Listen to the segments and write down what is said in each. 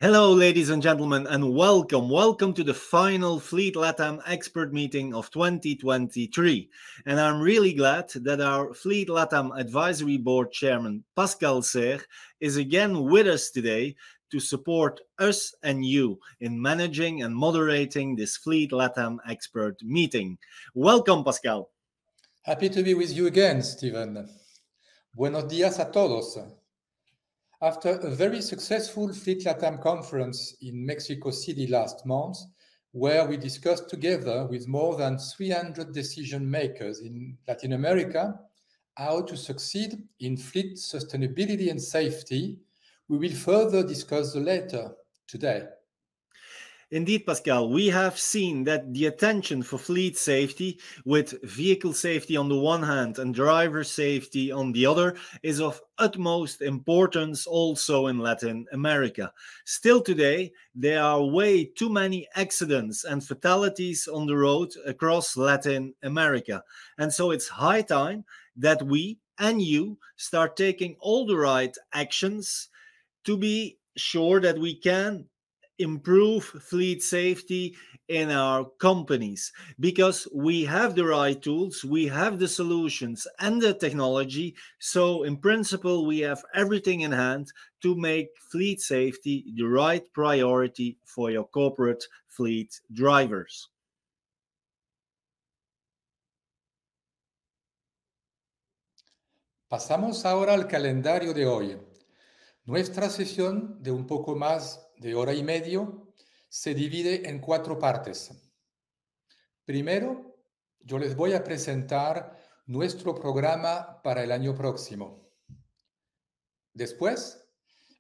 Hello, ladies and gentlemen, and welcome. Welcome to the final Fleet LatAm expert meeting of 2023. And I'm really glad that our Fleet LatAm Advisory Board Chairman, Pascal Serre, is again with us today to support us and you in managing and moderating this Fleet LatAm expert meeting. Welcome, Pascal. Happy to be with you again, Stephen. Buenos días a todos. After a very successful Fleet LatAm conference in Mexico City last month, where we discussed together with more than 300 decision makers in Latin America how to succeed in fleet sustainability and safety, we will further discuss the latter today. Indeed, Pascal, we have seen that the attention for fleet safety, with vehicle safety on the one hand and driver safety on the other, is of utmost importance also in Latin America. Still today, there are way too many accidents and fatalities on the road across Latin America. And so it's high time that we and you start taking all the right actions to be sure that we can improve fleet safety in our companies, because we have the right tools, we have the solutions and the technology. So in principle, we have everything in hand to make fleet safety the right priority for your corporate fleet drivers. Pasamos ahora al calendario de hoy. Nuestra sesión de un poco más de hora y medio se divide en 4 partes. Primero, yo les voy a presentar nuestro programa para el año próximo. Después,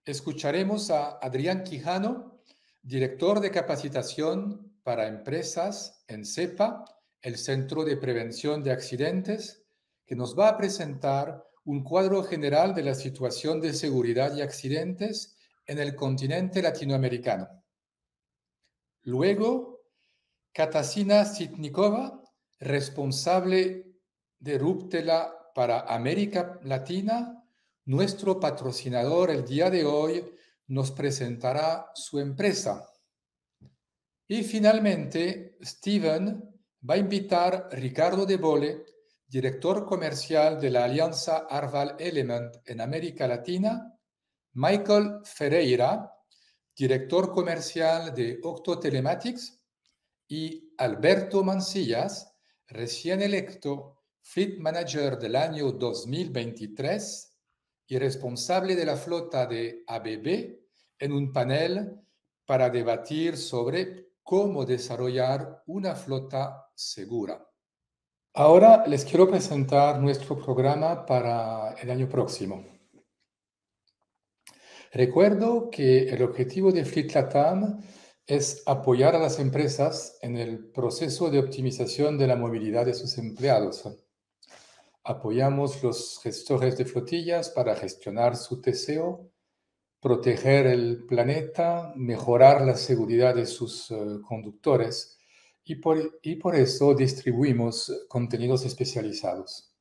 escucharemos a Adrián Quijano, director de capacitación para empresas en CEPA, el Centro de Prevención de Accidentes, que nos va a presentar un cuadro general de la situación de seguridad y accidentes en el continente latinoamericano. Luego, Katarzyna Sitnikova, responsable de Ruptela para América Latina, nuestro patrocinador el día de hoy, nos presentará su empresa. Y finalmente, Steven va a invitar a Ricardo de Bolle, director comercial de la Alianza Arval Element en América Latina, Michael Ferreira, director comercial de Octo Telematics, y Alberto Mancillas, recién electo Fleet Manager del año 2023 y responsable de la flota de ABB, en un panel para debatir sobre cómo desarrollar una flota segura. Ahora les quiero presentar nuestro programa para el año próximo. Recuerdo que el objetivo de Fleet LatAm es apoyar a las empresas en el proceso de optimización de la movilidad de sus empleados. Apoyamos los gestores de flotillas para gestionar su TCO, proteger el planeta, mejorar la seguridad de sus conductores y por eso distribuimos contenidos especializados.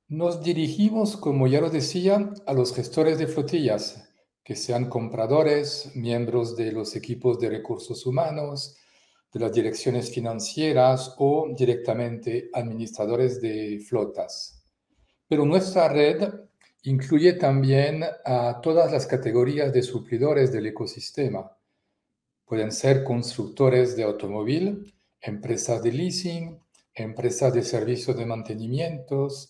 Nos dirigimos, como ya lo decía, a los gestores de flotillas, que sean compradores, miembros de los equipos de recursos humanos, de las direcciones financieras o directamente administradores de flotas. Pero nuestra red incluye también a todas las categorías de suplidores del ecosistema. Pueden ser constructores de automóvil, empresas de leasing, empresas de servicios de mantenimientos,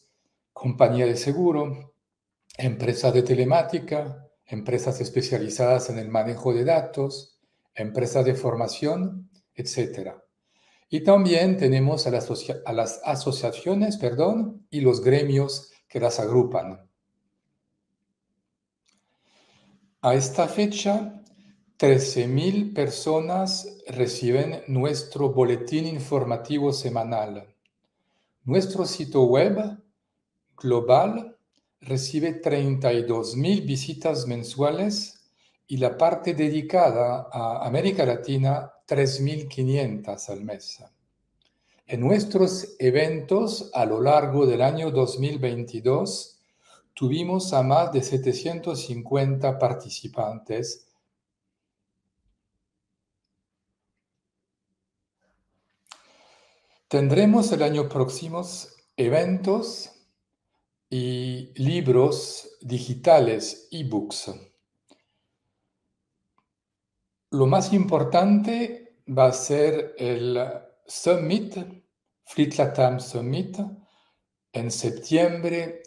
compañía de seguro, empresas de telemática, empresas especializadas en el manejo de datos, empresas de formación, etc. Y también tenemos a las asociaciones, y los gremios que las agrupan. A esta fecha, 13.000 personas reciben nuestro boletín informativo semanal. Nuestro sitio web global recibe 32.000 visitas mensuales y la parte dedicada a América Latina 3.500 al mes. En nuestros eventos a lo largo del año 2022 tuvimos a más de 750 participantes. Tendremos el año próximo eventos y libros digitales, ebooks. Lo más importante va a ser el Summit, LatAm Summit, en septiembre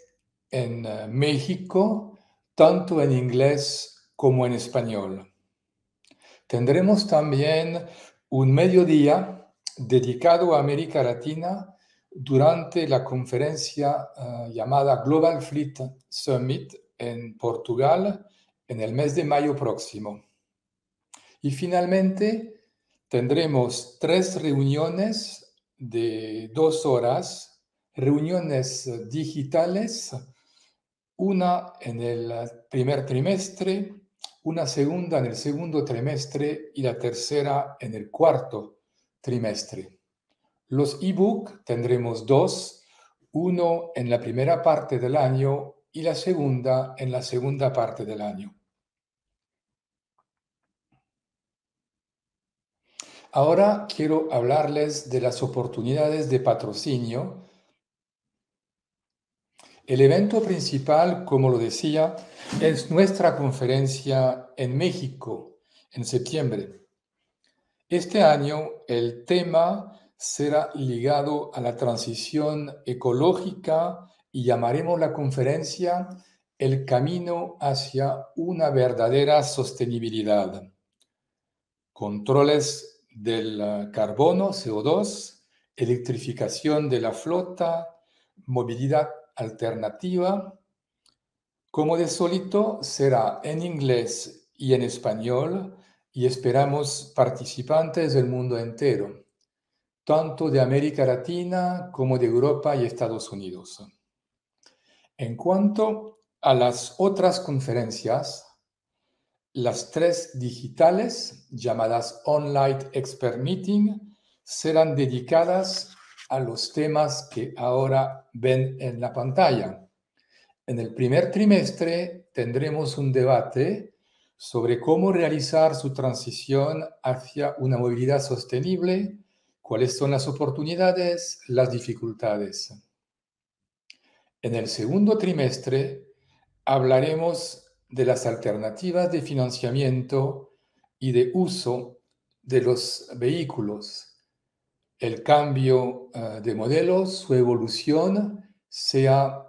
en México, tanto en inglés como en español. Tendremos también un mediodía dedicado a América Latina durante la conferencia llamada Global Fleet Summit en Portugal en el mes de mayo próximo. Y finalmente tendremos 3 reuniones de 2 horas, reuniones digitales, una en el primer trimestre, una segunda en el segundo trimestre y la tercera en el cuarto trimestre. Los ebook tendremos 2, uno en la primera parte del año y la segunda en la segunda parte del año. Ahora quiero hablarles de las oportunidades de patrocinio. El evento principal, como lo decía, es nuestra conferencia en México en septiembre. Este año el tema será ligado a la transición ecológica y llamaremos la conferencia El camino hacia una verdadera sostenibilidad. Controles del carbono, CO2, electrificación de la flota, movilidad alternativa. Como de solito, será en inglés y en español y esperamos participantes del mundo entero, tanto de América Latina como de Europa y Estados Unidos. En cuanto a las otras conferencias, las 3 digitales, llamadas Online Expert Meeting, serán dedicadas a los temas que ahora ven en la pantalla. En el primer trimestre tendremos un debate sobre cómo realizar su transición hacia una movilidad sostenible, cuáles son las oportunidades, las dificultades. En el segundo trimestre hablaremos de las alternativas de financiamiento y de uso de los vehículos, el cambio de modelos, su evolución, sea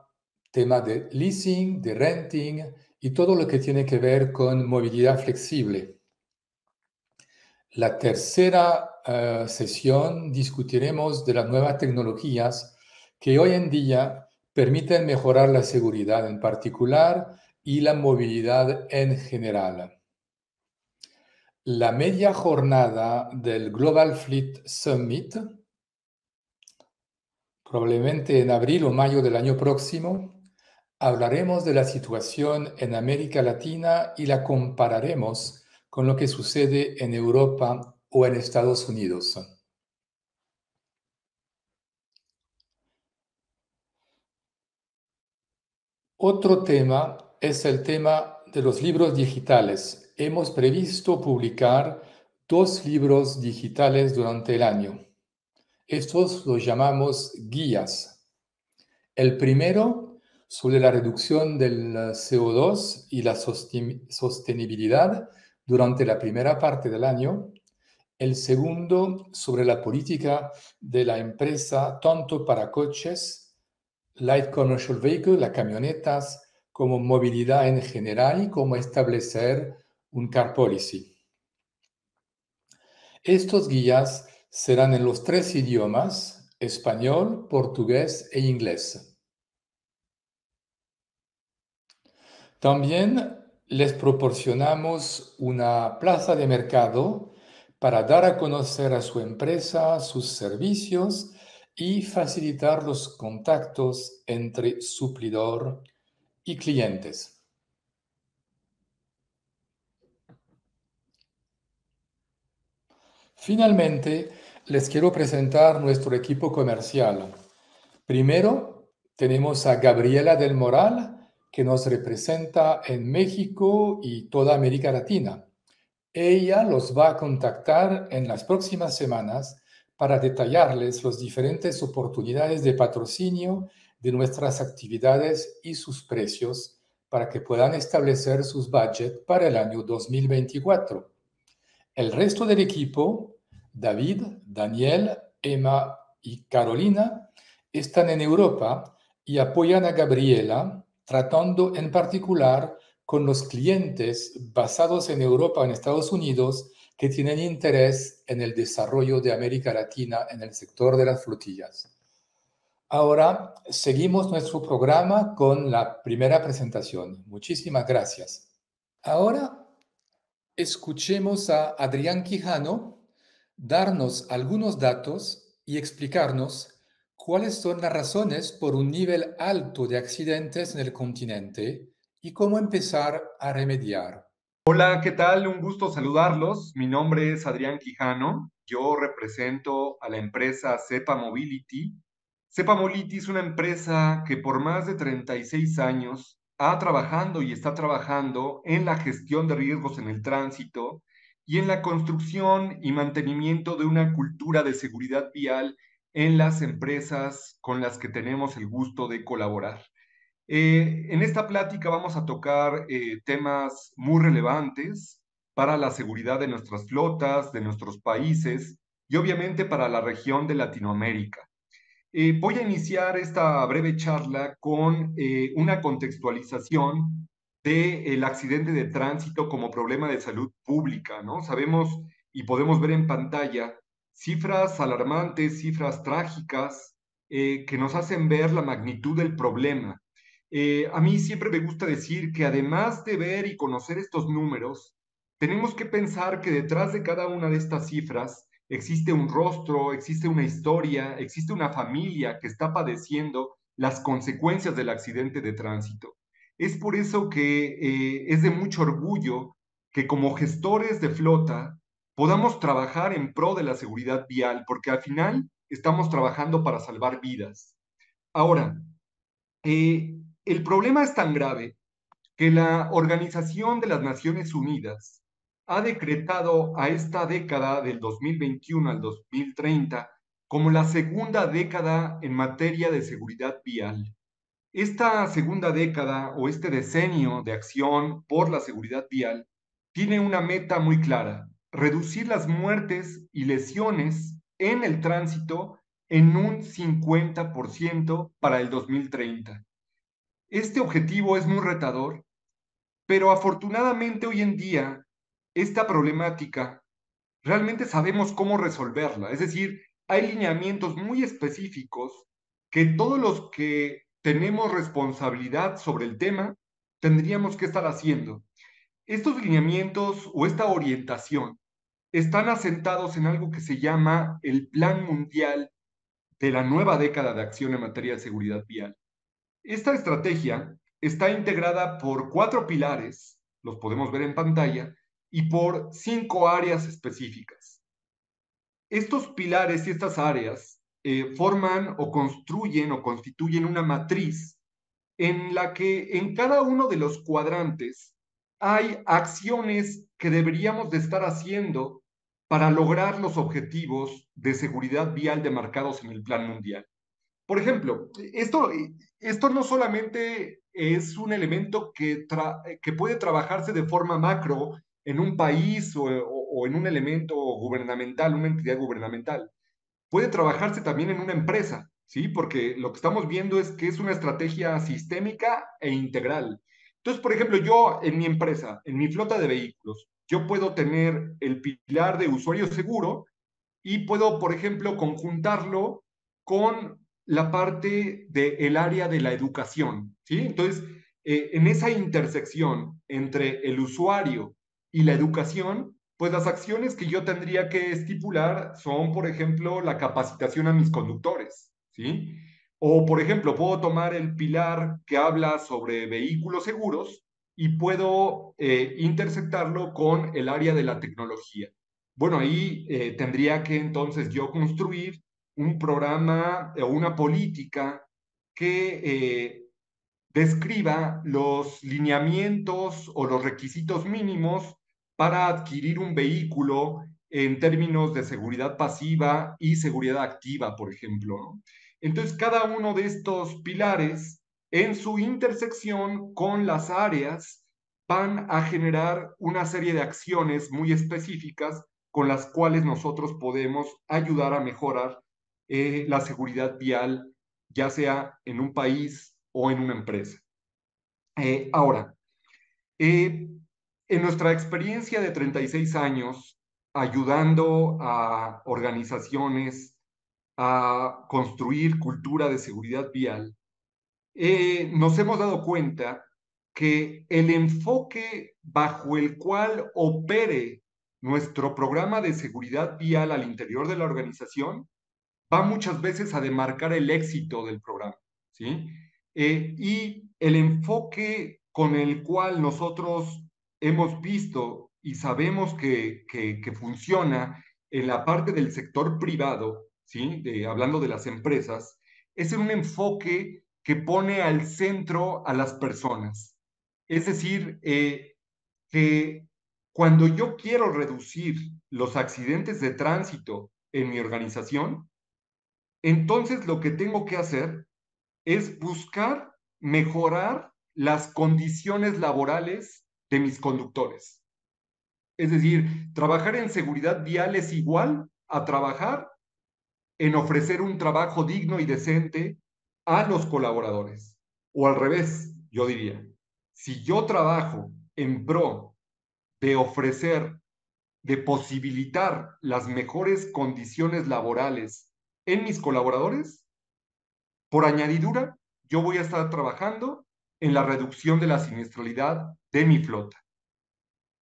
tema de leasing, de renting y todo lo que tiene que ver con movilidad flexible. La tercera sesión discutiremos de las nuevas tecnologías que hoy en día permiten mejorar la seguridad en particular y la movilidad en general. La media jornada del Global Fleet Summit, probablemente en abril o mayo del año próximo, hablaremos de la situación en América Latina y la compararemos con lo que sucede en Europa o en Estados Unidos. Otro tema es el tema de los libros digitales. Hemos previsto publicar 2 libros digitales durante el año. Estos los llamamos guías. El primero, sobre la reducción del CO2 y la sostenibilidad durante la primera parte del año. El segundo, sobre la política de la empresa, tanto para coches, light commercial vehicles, las camionetas, como movilidad en general y cómo establecer un car policy. Estos guías serán en los 3 idiomas, español, portugués e inglés. También les proporcionamos una plaza de mercado para dar a conocer a su empresa, sus servicios y facilitar los contactos entre suplidor y clientes. Finalmente, les quiero presentar nuestro equipo comercial. Primero, tenemos a Gabriela del Moral, que nos representa en México y toda América Latina. Ella los va a contactar en las próximas semanas para detallarles las diferentes oportunidades de patrocinio de nuestras actividades y sus precios para que puedan establecer sus budgets para el año 2024. El resto del equipo, David, Daniel, Emma y Carolina, están en Europa y apoyan a Gabriela, tratando en particular con los clientes basados en Europa o en Estados Unidos que tienen interés en el desarrollo de América Latina en el sector de las flotillas. Ahora seguimos nuestro programa con la primera presentación. Muchísimas gracias. Ahora escuchemos a Adrián Quijano darnos algunos datos y explicarnos cuáles son las razones por un nivel alto de accidentes en el continente y cómo empezar a remediar. Hola, ¿qué tal? Un gusto saludarlos. Mi nombre es Adrián Quijano. Yo represento a la empresa Cepa Mobility. Cepa Mobility es una empresa que por más de 36 años ha trabajado y está trabajando en la gestión de riesgos en el tránsito y en la construcción y mantenimiento de una cultura de seguridad vial en las empresas con las que tenemos el gusto de colaborar. En esta plática vamos a tocar temas muy relevantes para la seguridad de nuestras flotas, de nuestros países y obviamente para la región de Latinoamérica. Voy a iniciar esta breve charla con una contextualización del accidente de tránsito como problema de salud pública, ¿no? Sabemos y podemos ver en pantalla cifras alarmantes, cifras trágicas que nos hacen ver la magnitud del problema. A mí siempre me gusta decir que además de ver y conocer estos números, tenemos que pensar que detrás de cada una de estas cifras existe un rostro, existe una historia, existe una familia que está padeciendo las consecuencias del accidente de tránsito. Es por eso que es de mucho orgullo que como gestores de flota podamos trabajar en pro de la seguridad vial, porque al final estamos trabajando para salvar vidas. Ahora, el problema es tan grave que la Organización de las Naciones Unidas ha decretado a esta década del 2021 al 2030 como la segunda década en materia de seguridad vial. Esta segunda década o este decenio de acción por la seguridad vial tiene una meta muy clara: reducir las muertes y lesiones en el tránsito en un 50% para el 2030. Este objetivo es muy retador, pero afortunadamente hoy en día esta problemática realmente sabemos cómo resolverla. Es decir, hay lineamientos muy específicos que todos los que tenemos responsabilidad sobre el tema tendríamos que estar haciendo. Estos lineamientos o esta orientación están asentados en algo que se llama el Plan Mundial de la nueva década de acción en materia de seguridad vial. Esta estrategia está integrada por 4 pilares, los podemos ver en pantalla, y por 5 áreas específicas. Estos pilares y estas áreas forman o construyen o constituyen una matriz en la que en cada uno de los cuadrantes hay acciones que deberíamos de estar haciendo para lograr los objetivos de seguridad vial demarcados en el Plan Mundial. Por ejemplo, esto no solamente es un elemento que puede trabajarse de forma macro en un país o en un elemento gubernamental, una entidad gubernamental. Puede trabajarse también en una empresa, ¿sí? Porque lo que estamos viendo es que es una estrategia sistémica e integral. Entonces, por ejemplo, yo en mi empresa, en mi flota de vehículos, yo puedo tener el pilar de usuario seguro y puedo, por ejemplo, conjuntarlo con la parte del área de la educación, ¿sí? Entonces, en esa intersección entre el usuario y la educación, pues las acciones que yo tendría que estipular son, por ejemplo, la capacitación a mis conductores, ¿sí? O, por ejemplo, puedo tomar el pilar que habla sobre vehículos seguros y puedo intersectarlo con el área de la tecnología. Bueno, ahí tendría que entonces yo construir un programa o una política que describa los lineamientos o los requisitos mínimos para adquirir un vehículo en términos de seguridad pasiva y seguridad activa, por ejemplo, ¿no? Entonces, cada uno de estos pilares, en su intersección con las áreas, van a generar una serie de acciones muy específicas con las cuales nosotros podemos ayudar a mejorar la seguridad vial, ya sea en un país o en una empresa. Ahora, en nuestra experiencia de 36 años, ayudando a organizaciones a construir cultura de seguridad vial, nos hemos dado cuenta que el enfoque bajo el cual opere nuestro programa de seguridad vial al interior de la organización va muchas veces a demarcar el éxito del programa, ¿sí? Y el enfoque con el cual nosotros hemos visto y sabemos que funciona en la parte del sector privado, ¿sí? Hablando de las empresas, es un enfoque que pone al centro a las personas. Es decir, que cuando yo quiero reducir los accidentes de tránsito en mi organización, entonces lo que tengo que hacer es buscar mejorar las condiciones laborales de mis conductores. Es decir, trabajar en seguridad vial es igual a trabajar en ofrecer un trabajo digno y decente a los colaboradores. O al revés, yo diría, si yo trabajo en pro de ofrecer, de posibilitar las mejores condiciones laborales en mis colaboradores, por añadidura, yo voy a estar trabajando en la reducción de la siniestralidad de mi flota.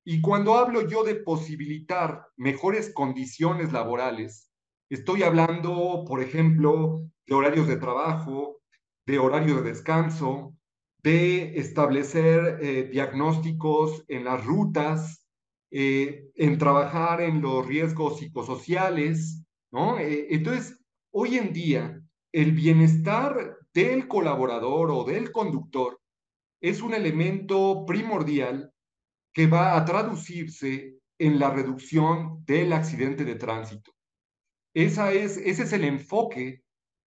Y cuando hablo yo de posibilitar mejores condiciones laborales, estoy hablando, por ejemplo, de horarios de trabajo, de horario de descanso, de establecer diagnósticos en las rutas, en trabajar en los riesgos psicosociales, ¿no? Entonces, hoy en día, el bienestar del colaborador o del conductor es un elemento primordial que va a traducirse en la reducción del accidente de tránsito. Ese es el enfoque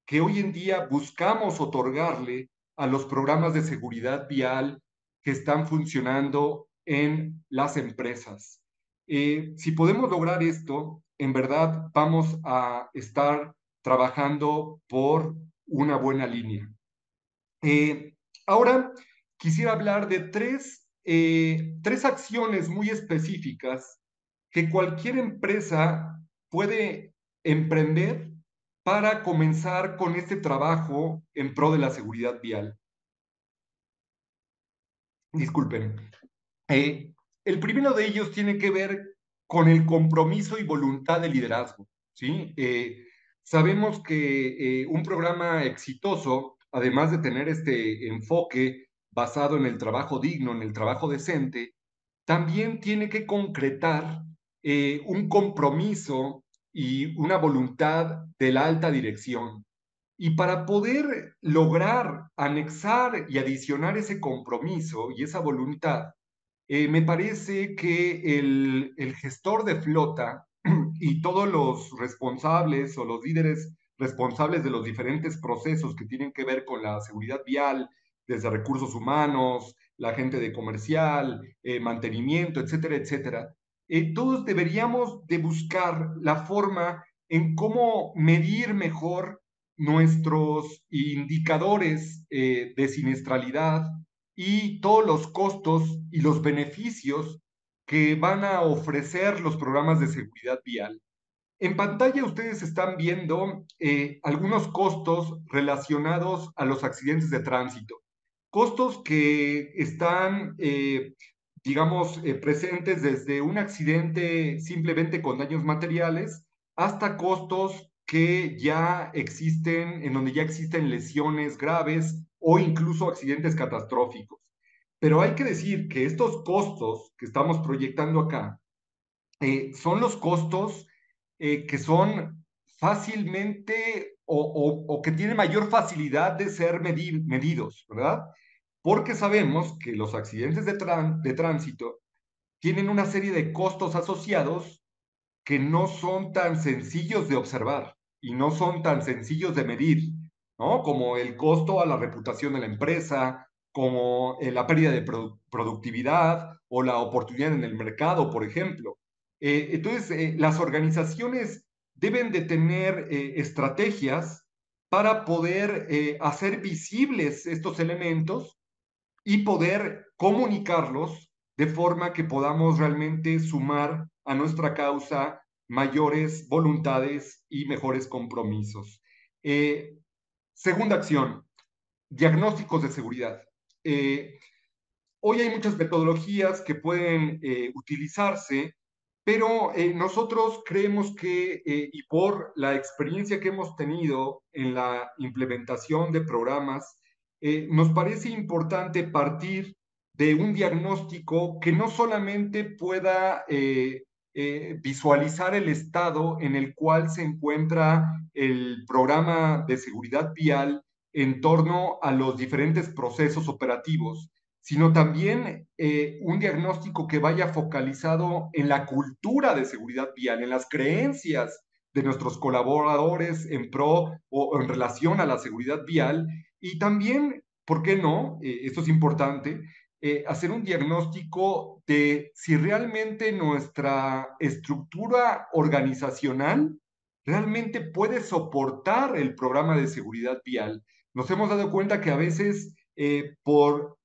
que hoy en día buscamos otorgarle a los programas de seguridad vial que están funcionando en las empresas. Si podemos lograr esto, en verdad vamos a estar trabajando por una buena línea. Ahora quisiera hablar de tres acciones muy específicas que cualquier empresa puede emprender para comenzar con este trabajo en pro de la seguridad vial. Disculpen. El primero de ellos tiene que ver con el compromiso y voluntad de liderazgo, ¿sí? Sabemos que un programa exitoso, además de tener este enfoque basado en el trabajo digno, en el trabajo decente, también tiene que concretar un compromiso y una voluntad de la alta dirección. Y para poder lograr anexar y adicionar ese compromiso y esa voluntad, me parece que el gestor de flota y todos los responsables o los líderes responsables de los diferentes procesos que tienen que ver con la seguridad vial, desde recursos humanos, la gente de comercial, mantenimiento, etcétera, etcétera, todos deberíamos de buscar la forma en cómo medir mejor nuestros indicadores de siniestralidad y todos los costos y los beneficios que van a ofrecer los programas de seguridad vial. En pantalla ustedes están viendo algunos costos relacionados a los accidentes de tránsito. Costos que están, digamos, presentes desde un accidente simplemente con daños materiales hasta costos que ya existen, en donde ya existen lesiones graves o incluso accidentes catastróficos. Pero hay que decir que estos costos que estamos proyectando acá son los costos que son fácilmente o que tienen mayor facilidad de ser medidos, ¿verdad? porque sabemos que los accidentes de tránsito tienen una serie de costos asociados que no son tan sencillos de observar y no son tan sencillos de medir, ¿no? Como el costo a la reputación de la empresa, como la pérdida de productividad o la oportunidad en el mercado, por ejemplo. Entonces, las organizaciones deben de tener estrategias para poder hacer visibles estos elementos y poder comunicarlos de forma que podamos realmente sumar a nuestra causa mayores voluntades y mejores compromisos. Eh, Segunda acción, diagnósticos de seguridad. Hoy hay muchas metodologías que pueden utilizarse, pero nosotros creemos que, y por la experiencia que hemos tenido en la implementación de programas, nos parece importante partir de un diagnóstico que no solamente pueda visualizar el estado en el cual se encuentra el programa de seguridad vial en torno a los diferentes procesos operativos, sino también un diagnóstico que vaya focalizado en la cultura de seguridad vial, en las creencias de nuestros colaboradores en pro o en relación a la seguridad vial y también, ¿por qué no? Esto es importante, hacer un diagnóstico de si realmente nuestra estructura organizacional realmente puede soportar el programa de seguridad vial. Nos hemos dado cuenta que a veces por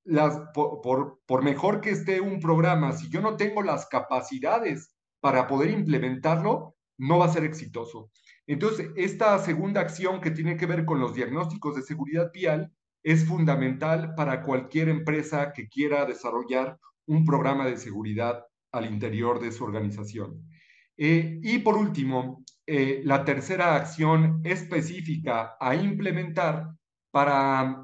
mejor que esté un programa, si yo no tengo las capacidades para poder implementarlo, no va a ser exitoso. Entonces, esta segunda acción que tiene que ver con los diagnósticos de seguridad vial es fundamental para cualquier empresa que quiera desarrollar un programa de seguridad al interior de su organización. Y por último, la tercera acción específica a implementar para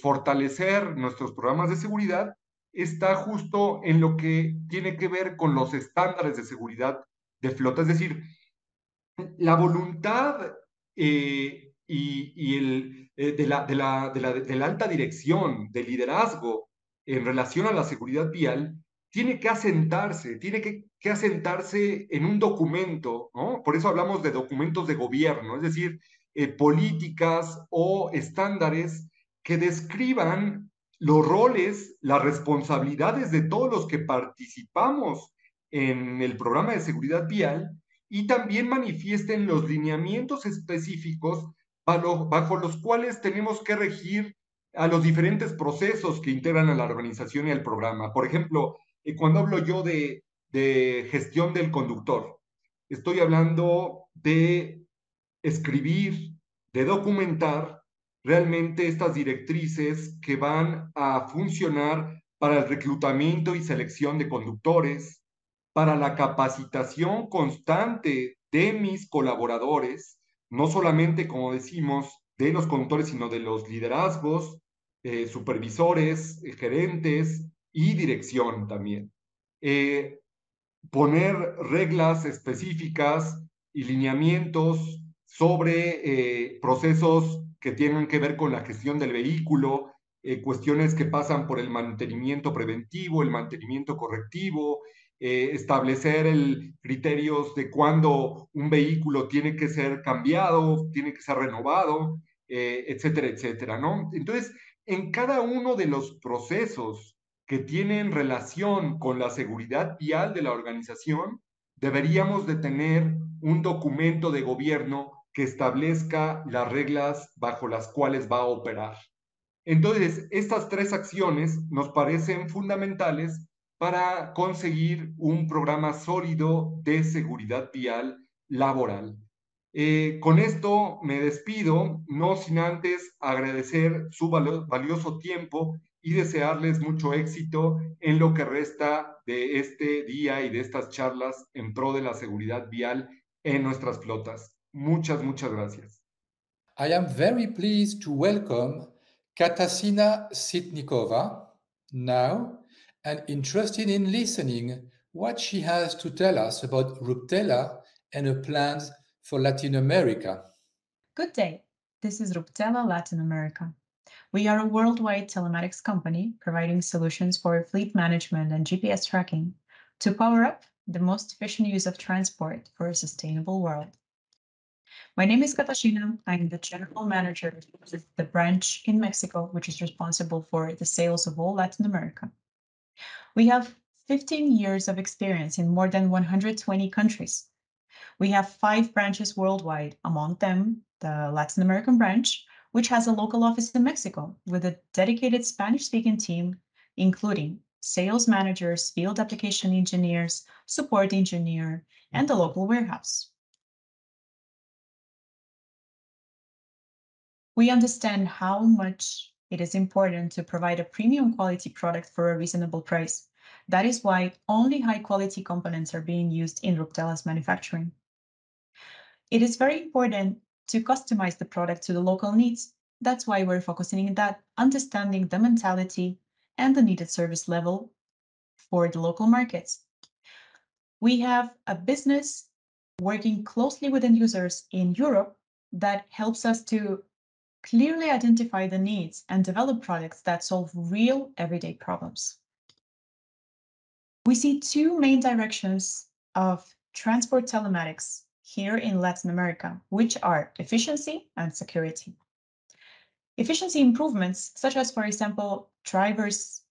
fortalecer nuestros programas de seguridad está justo en lo que tiene que ver con los estándares de seguridad de flota. Es decir, la voluntad de la alta dirección, del liderazgo en relación a la seguridad vial, tiene que asentarse en un documento, ¿no? Por eso hablamos de documentos de gobierno, es decir, políticas o estándares que describan los roles, las responsabilidades de todos los que participamos en el programa de seguridad vial y también manifiesten los lineamientos específicos bajo los cuales tenemos que regir a los diferentes procesos que integran a la organización y al programa. Por ejemplo, cuando hablo yo de gestión del conductor, estoy hablando de escribir, de documentar realmente estas directrices que van a funcionar para el reclutamiento y selección de conductores, para la capacitación constante de mis colaboradores, no solamente, como decimos, de los conductores, sino de los liderazgos, supervisores, gerentes y dirección también. Eh, Poner reglas específicas y lineamientos sobre procesos que tienen que ver con la gestión del vehículo, cuestiones que pasan por el mantenimiento preventivo, el mantenimiento correctivo, establecer criterios de cuándo un vehículo tiene que ser cambiado, tiene que ser renovado, etcétera, etcétera, ¿no? Entonces, en cada uno de los procesos que tienen relación con la seguridad vial de la organización, deberíamos de tener un documento de gobierno que establezca las reglas bajo las cuales va a operar. Entonces, estas tres acciones nos parecen fundamentales para conseguir un programa sólido de seguridad vial laboral. Con esto me despido, no sin antes agradecer su valioso tiempo y desearles mucho éxito en lo que resta de este día y de estas charlas en pro de la seguridad vial en nuestras flotas. Muchas, muchas gracias. I am very pleased to welcome Katarzyna Sitnikova now and interested in listening what she has to tell us about Ruptela and her plans for Latin America. Good day. This is Ruptela Latin America. We are a worldwide telematics company providing solutions for fleet management and GPS tracking to power up the most efficient use of transport for a sustainable world. My name is Katarzyna. I'm the general manager of the branch in Mexico, which is responsible for the sales of all Latin America. We have 15 years of experience in more than 120 countries. We have 5 branches worldwide, among them the Latin American branch, which has a local office in Mexico with a dedicated Spanish-speaking team, including sales managers, field application engineers, support engineer, and the local warehouse. We understand how much it is important to provide a premium quality product for a reasonable price. That is why only high-quality components are being used in Ruptela's manufacturing. It is very important to customize the product to the local needs. That's why we're focusing on that, understanding the mentality and the needed service level for the local markets. We have a business working closely with end users in Europe that helps us to clearly identify the needs and develop products that solve real everyday problems. We see 2 main directions of transport telematics here in Latin America, which are efficiency and security. Efficiency improvements, such as, for example, driver's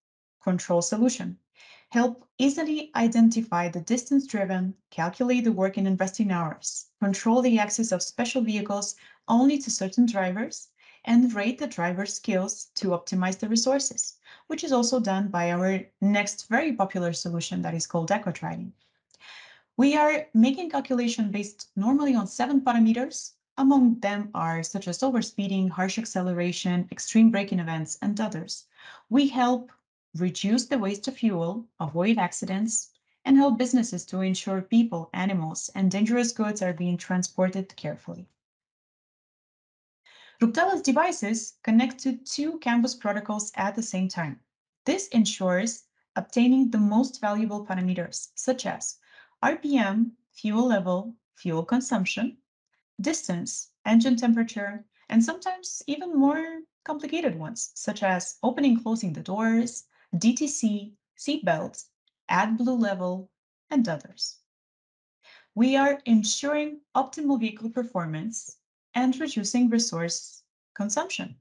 control solution, help easily identify the distance driven, calculate the work and investing hours, control the access of special vehicles only to certain drivers, and rate the driver's skills to optimize the resources, which is also done by our next very popular solution that is called eco driving. We are making calculation based normally on 7 parameters. Among them are such as overspeeding, harsh acceleration, extreme braking events, and others. We help reduce the waste of fuel, avoid accidents, and help businesses to ensure people, animals, and dangerous goods are being transported carefully. Ruptela's devices connect to 2 campus protocols at the same time. This ensures obtaining the most valuable parameters, such as RPM, fuel level, fuel consumption, distance, engine temperature, and sometimes even more complicated ones, such as opening and closing the doors, DTC, seat belts, AdBlue level, and others. We are ensuring optimal vehicle performance and reducing resource consumption.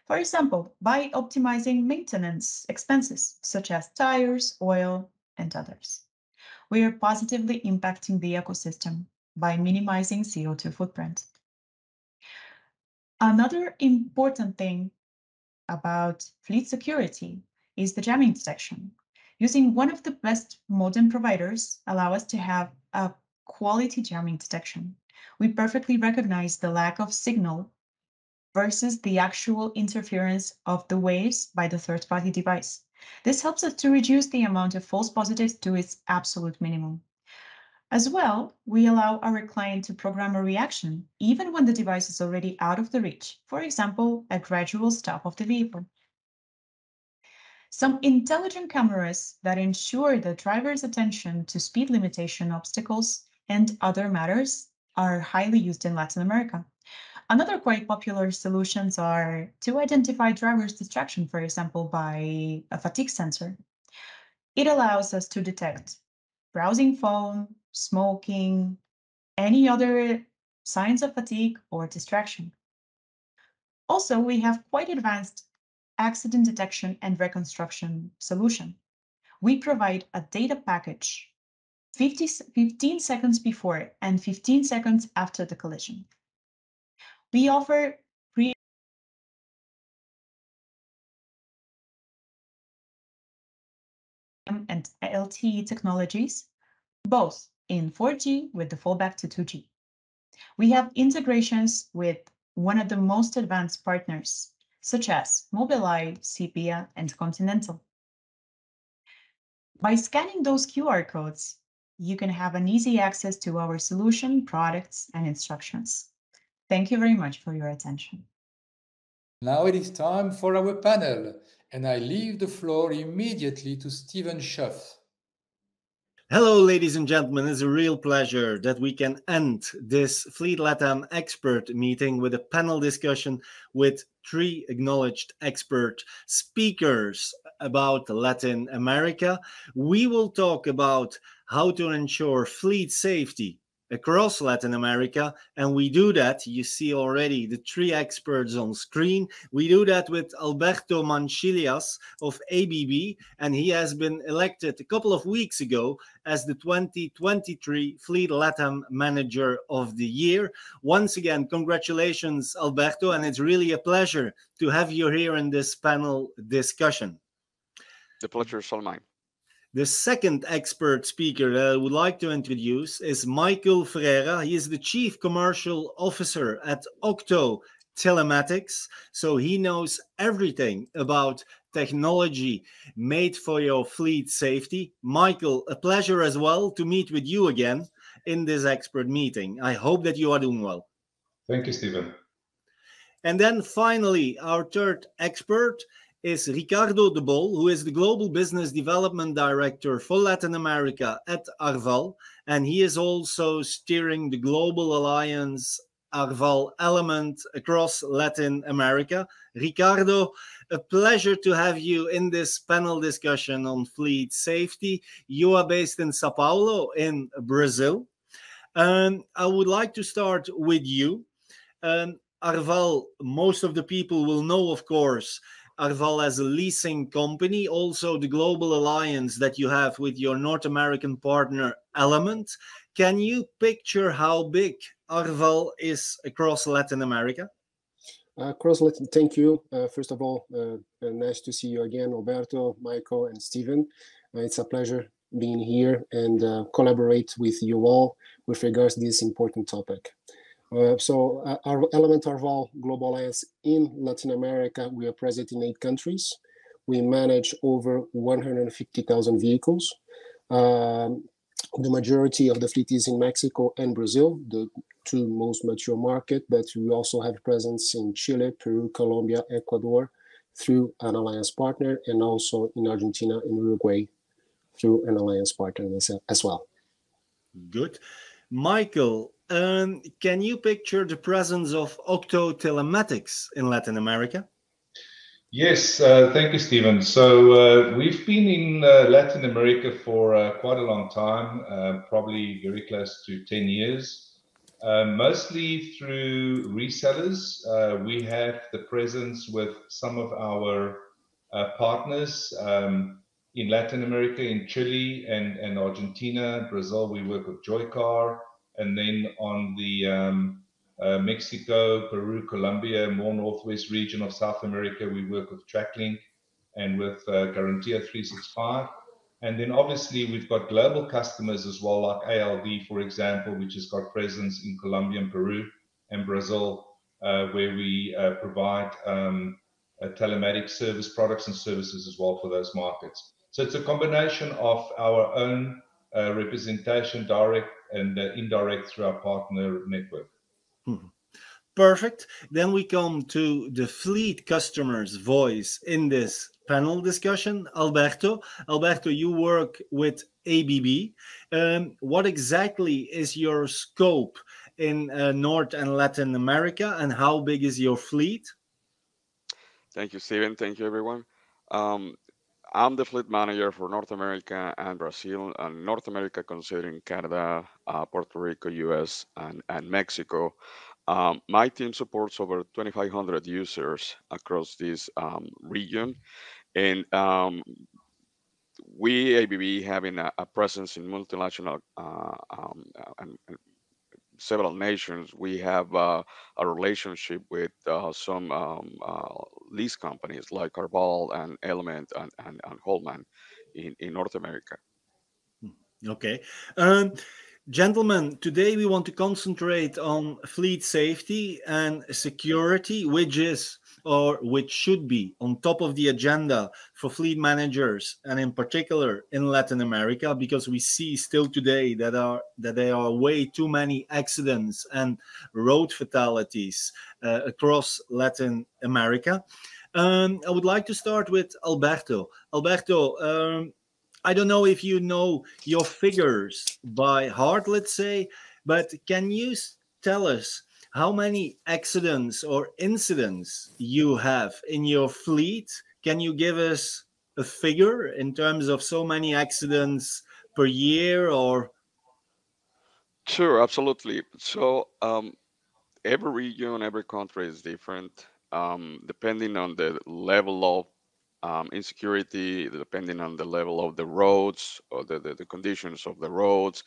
For example, by optimizing maintenance expenses, such as tires, oil, and others. We are positively impacting the ecosystem by minimizing CO2 footprint. Another important thing about fleet security is the jamming detection. Using one of the best modem providers allow us to have a quality jamming detection. We perfectly recognize the lack of signal versus the actual interference of the waves by the third-party device. This helps us to reduce the amount of false positives to its absolute minimum. As well, we allow our client to program a reaction even when the device is already out of the reach. For example, a gradual stop of the vehicle. Some intelligent cameras that ensure the driver's attention to speed limitation obstacles and other matters are highly used in Latin America. Another quite popular solutions are to identify driver's distraction, for example, by a fatigue sensor. It allows us to detect browsing phone, smoking, any other signs of fatigue or distraction. Also, we have quite advanced accident detection and reconstruction solution. We provide a data package 15 seconds before and 15 seconds after the collision. We offer and LTE technologies, both in 4G with the fallback to 2G. We have integrations with one of the most advanced partners, such as Mobileye, Sepia, and Continental. By scanning those QR codes, you can have an easy access to our solution, products, and instructions. Thank you very much for your attention. Now it is time for our panel, and I leave the floor immediately to Stephen Schuff. Hello, ladies and gentlemen. It's a real pleasure that we can end this Fleet LatAm expert meeting with a panel discussion with 3 acknowledged expert speakers about Latin America. We will talk about how to ensure fleet safety across Latin America. And we do that, you see already the 3 experts on screen. We do that with Alberto Manchillas of ABB, and he has been elected a couple of weeks ago as the 2023 Fleet LatAm Manager of the Year. Once again, congratulations, Alberto, and it's really a pleasure to have you here in this panel discussion. The pleasure is all mine. The second expert speaker that I would like to introduce is Michael Ferreira. He is the Chief Commercial Officer at Octo Telematics. So he knows everything about technology made for your fleet safety. Michael, a pleasure as well to meet with you again in this expert meeting. I hope that you are doing well. Thank you, Stephen. And then finally, our third expert is Ricardo de Bol, who is the Global Business Development Director for Latin America at Arval, and he is also steering the Global Alliance Arval element across Latin America. Ricardo, a pleasure to have you in this panel discussion on fleet safety. You are based in Sao Paulo in Brazil. I would like to start with you. Arval, most of the people will know, of course, Arval as a leasing company, also the global alliance that you have with your North American partner Element. Can you picture how big Arval is across Latin America? Thank you. First of all, nice to see you again, Alberto, Michael, and Stephen. It's a pleasure being here and collaborate with you all with regards to this important topic. Our Element Arval Global Alliance in Latin America, we are present in 8 countries. We manage over 150,000 vehicles. The majority of the fleet is in Mexico and Brazil, the 2 most mature markets, but we also have presence in Chile, Peru, Colombia, Ecuador through an alliance partner, and also in Argentina and Uruguay through an alliance partner as well. Good. Michael, can you picture the presence of Octo Telematics in Latin America? Yes, thank you, Stephen. So we've been in Latin America for quite a long time, probably very close to 10 years, mostly through resellers. We have the presence with some of our partners in Latin America, in Chile and Argentina. Brazil, we work with Joycar. And then on the Mexico, Peru, Colombia, more northwest region of South America, we work with TrackLink and with Garantia 365. And then obviously we've got global customers as well, like ALD, for example, which has got presence in Colombia and Peru and Brazil, where we provide telematics service products and services as well for those markets. So it's a combination of our own representation, direct and indirect, through our partner network. Perfect. Then we come to the fleet customer's voice in this panel discussion. Alberto, you work with ABB. What exactly is your scope in North and Latin America, and how big is your fleet? Thank you, Stephen. Thank you, everyone. I'm the fleet manager for North America and Brazil, and North America considering Canada, Puerto Rico, US, and Mexico. My team supports over 2,500 users across this region, and we, ABB, having a presence in multinational and several nations. We have a relationship with some lease companies like Arval and Element and Holman in North America. Okay. Gentlemen, today we want to concentrate on fleet safety and security, which should be on top of the agenda for fleet managers, and in particular in Latin America, because we see still today that there are way too many accidents and road fatalities across Latin America. I would like to start with Alberto. Alberto, I don't know if you know your figures by heart, let's say, but can you tell us how many accidents or incidents you have in your fleet? Can you give us a figure in terms of so many accidents per year or? Sure, absolutely. So every region, every country is different, depending on the level of insecurity, depending on the level of the roads or the conditions of the roads,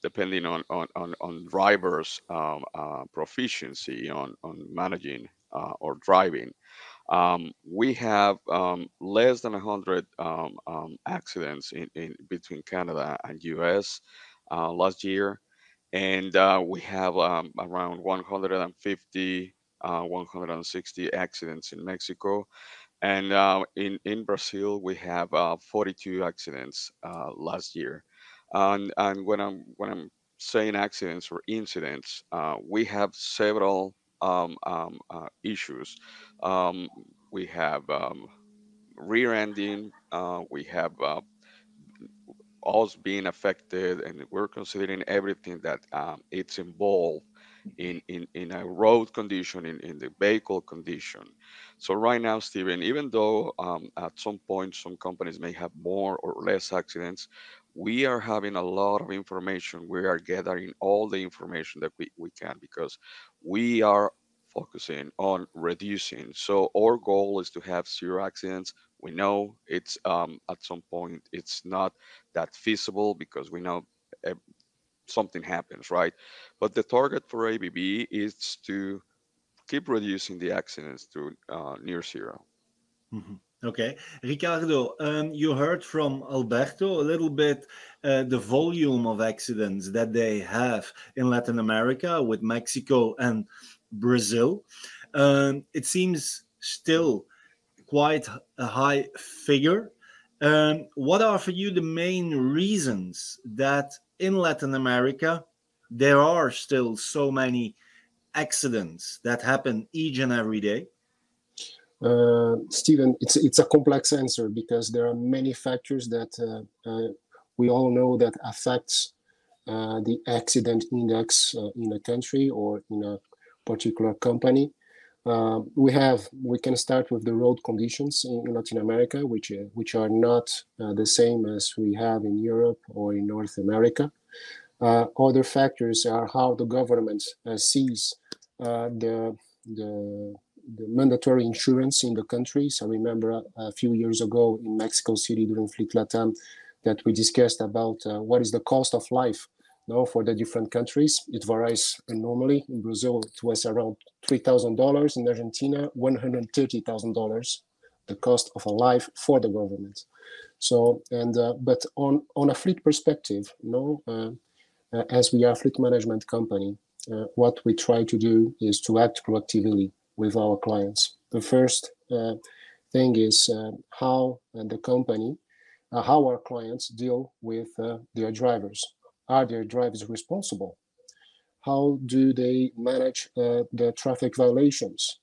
depending on drivers' proficiency on managing or driving. We have less than 100 accidents in between Canada and US last year, and we have around 150, 160 accidents in Mexico, and in Brazil we have 42 accidents last year. And when I'm saying accidents or incidents, we have several issues. Um, we have rear ending. We have us being affected, and we're considering everything that it's involved in a road condition, in the vehicle condition. So right now, Stephen, even though at some point some companies may have more or less accidents, we are having a lot of information. We are gathering all the information that we can, because we are focusing on reducing. So our goal is to have zero accidents. We know it's at some point it's not that feasible, because we know eh, something happens, right? But the target for ABB is to keep reducing the accidents to near zero. Mhm. Okay. Ricardo, you heard from Alberto a little bit the volume of accidents that they have in Latin America with Mexico and Brazil. It seems still quite a high figure. What are for you the main reasons that in Latin America there are still so many accidents that happen each and every day? Stephen, it's a complex answer because there are many factors that we all know that affects the accident index in a country or in a particular company. We can start with the road conditions in Latin America, which are not the same as we have in Europe or in North America. Other factors are how the government sees the mandatory insurance in the countries. I remember a few years ago in Mexico City during Fleet LatAm that we discussed about what is the cost of life for the different countries. It varies enormously. In Brazil, it was around $3,000. In Argentina, $130,000, the cost of a life for the government. So, but on a fleet perspective, as we are a fleet management company, what we try to do is to act proactively with our clients. The first thing is how the company, how our clients deal with their drivers. Are their drivers responsible? How do they manage the traffic violations?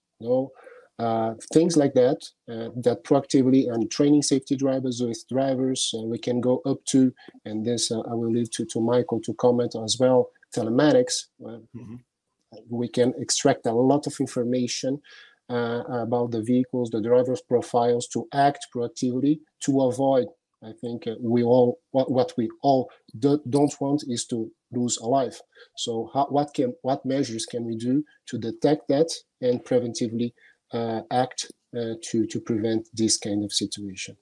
Things like that, that proactively and training safety drivers with drivers, we can go up to, and this I will leave to Michael to comment as well, telematics. We can extract a lot of information about the vehicles, the drivers' profiles to act proactively to avoid. I think what we all don't want is to lose a life. So what measures can we do to detect that and preventively act to prevent this kind of situation?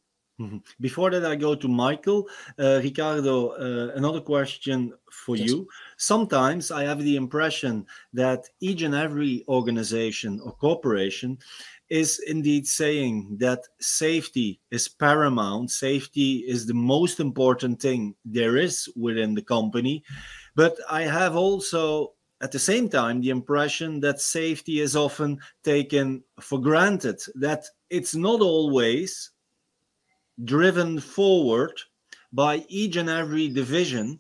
Before that, I go to Michael. Ricardo, another question for you. Sometimes I have the impression that each and every organization or corporation is indeed saying that safety is paramount. Safety is the most important thing there is within the company. But I have also, at the same time, the impression that safety is often taken for granted, that it's not always driven forward by each and every division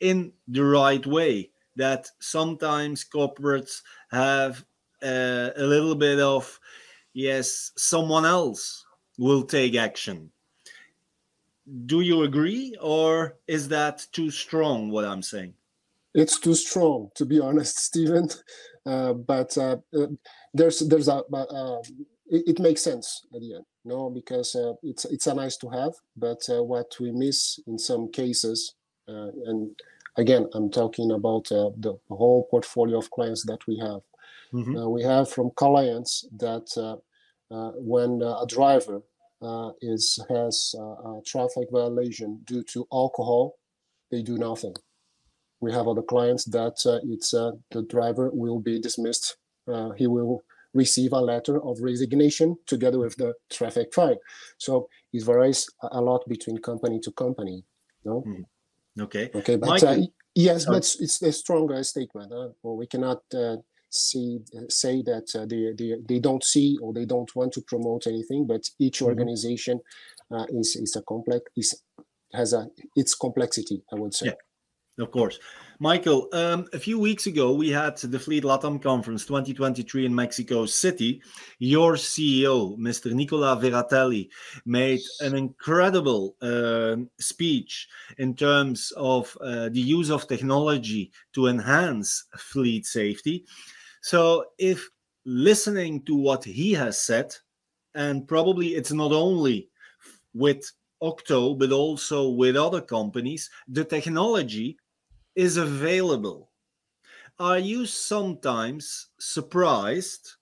in the right way, that sometimes corporates have a little bit of, yes, someone else will take action. Do you agree, or is that too strong what I'm saying? It's too strong, to be honest, Stephen. But there's a it makes sense at the end, no, because it's a nice to have. But what we miss in some cases, and again, I'm talking about the whole portfolio of clients that we have. We have from clients that when a driver has a traffic violation due to alcohol, they do nothing. We have other clients that the driver will be dismissed. He will receive a letter of resignation together with the traffic fine. So it varies a lot between company to company. No. Okay. Okay, but yes, but it's a stronger statement. Well, we cannot say that they don't see or they don't want to promote anything. But each organization is a complex has its complexity, I would say. Yeah. Of course. Michael, a few weeks ago, we had the Fleet LatAm Conference 2023 in Mexico City. Your CEO, Mr. Nicola Veratelli, made an incredible speech in terms of the use of technology to enhance fleet safety. So if listening to what he has said, and probably it's not only with Octo, but also with other companies, the technology is available. Are you sometimes surprised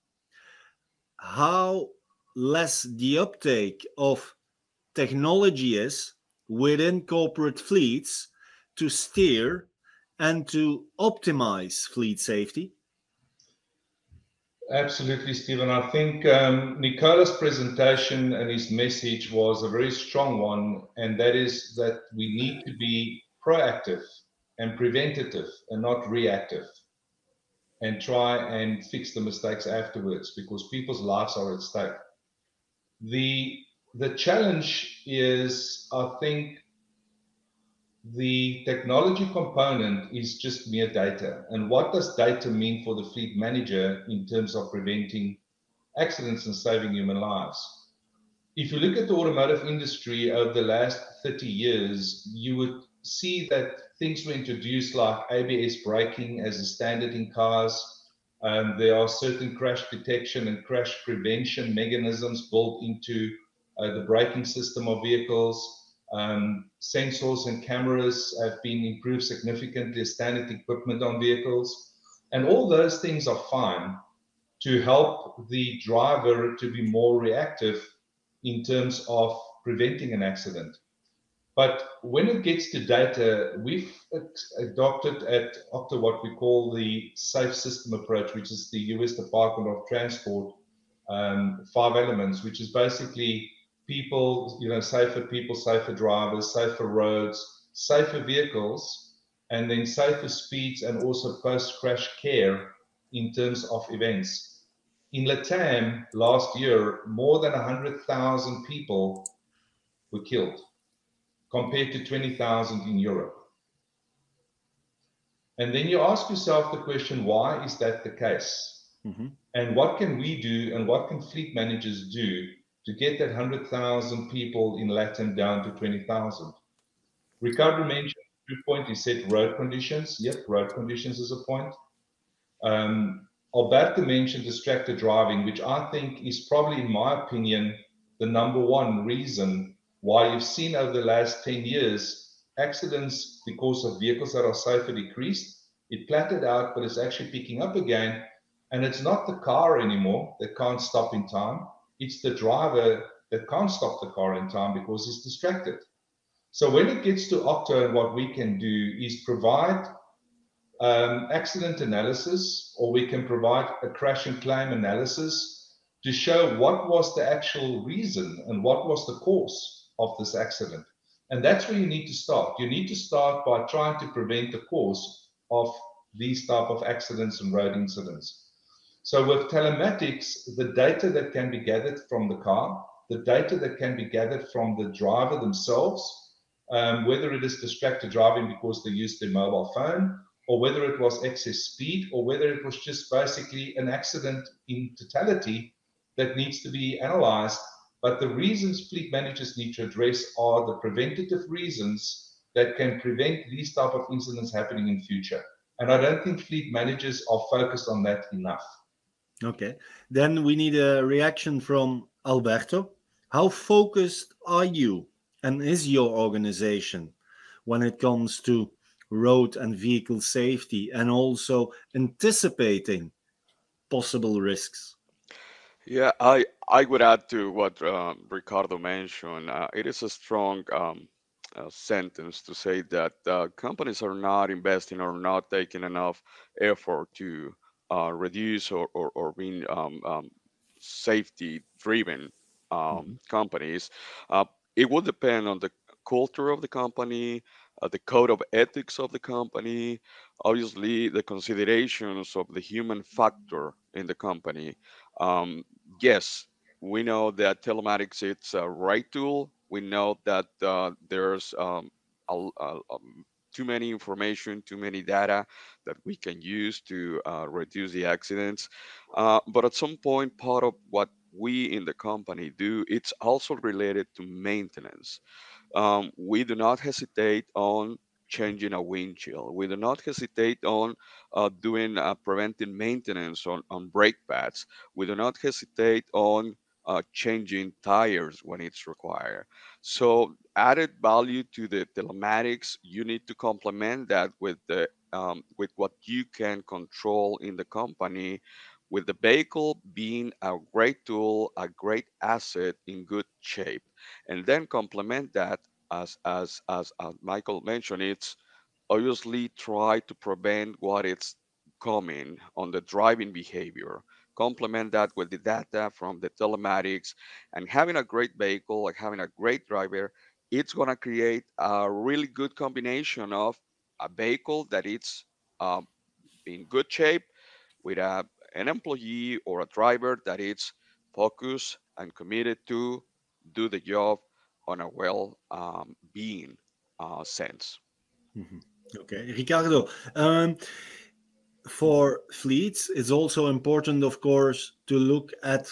how less the uptake of technology is within corporate fleets to steer and to optimize fleet safety? Absolutely, Stephen. I think Nicola's presentation and his message was a very strong one, and that is that we need to be proactive and preventative and not reactive, and try and fix the mistakes afterwards, because people's lives are at stake. The challenge is, I think, the technology component is just mere data. And what does data mean for the fleet manager in terms of preventing accidents and saving human lives? If you look at the automotive industry over the last 30 years, you would see that things were introduced like ABS braking as a standard in cars. There are certain crash detection and crash prevention mechanisms built into the braking system of vehicles. Sensors and cameras have been improved significantly as standard equipment on vehicles. And all those things are fine to help the driver to be more reactive in terms of preventing an accident. But when it gets to data, we've adopted at Okta what we call the safe system approach, which is the US Department of Transport 5 elements, which is basically people, safer drivers, safer roads, safer vehicles, and then safer speeds, and also post-crash care in terms of events. In LatAm last year, more than 100,000 people were killed, compared to 20,000 in Europe. And then you ask yourself the question, why is that the case? And what can we do, and what can fleet managers do to get that 100,000 people in LatAm down to 20,000? Ricardo mentioned a point. He said road conditions. Yep, road conditions is a point. Alberto mentioned distracted driving, which I think is probably, in my opinion, the #1 reason why you've seen over the last 10 years accidents because of vehicles that are safer decreased. It flattened out, but it's actually picking up again. And it's not the car anymore that can't stop in time. It's the driver that can't stop the car in time because he's distracted. So when it gets to Okta, and what we can do is provide accident analysis, or we can provide a crash and claim analysis to show what was the actual reason and what was the cause of this accident. And that's where you need to start. You need to start by trying to prevent the cause of these type of accidents and road incidents. So with telematics, the data that can be gathered from the car, the data that can be gathered from the driver themselves, whether it is distracted driving because they used their mobile phone, or whether it was excess speed, or whether it was just basically an accident in totality that needs to be analyzed, But the reasons fleet managers need to address are the preventative reasons that can prevent these type of incidents happening in future. And I don't think fleet managers are focused on that enough. Okay, then we need a reaction from Alberto. How focused are you and is your organization when it comes to road and vehicle safety and also anticipating possible risks? Yeah, I would add to what Ricardo mentioned. It is a strong sentence to say that companies are not investing or not taking enough effort to reduce or being safety-driven Mhm. companies. Uh, it will depend on the culture of the company, the code of ethics of the company, obviously the considerations of the human factor in the company. Um, yes, we know that telematics it's a right tool. We know that there's too many information, too many data that we can use to reduce the accidents. But at some point, part of what we in the company do, it's also related to maintenance. We do not hesitate on changing a windshield. We do not hesitate on doing preventive maintenance on brake pads. We do not hesitate on changing tires when it's required. So added value to the telematics, you need to complement that with what you can control in the company, with the vehicle being a great tool, a great asset in good shape, and then complement that as Michael mentioned, it's obviously try to prevent what is coming on the driving behavior. Complement that with the data from the telematics, and having a great vehicle, like having a great driver, it's gonna create a really good combination of a vehicle that it's um, in good shape with an employee or a driver that is focused and committed to do the job on a well being sense. Mhm. Okay, Ricardo, for fleets, it's also important, of course, to look at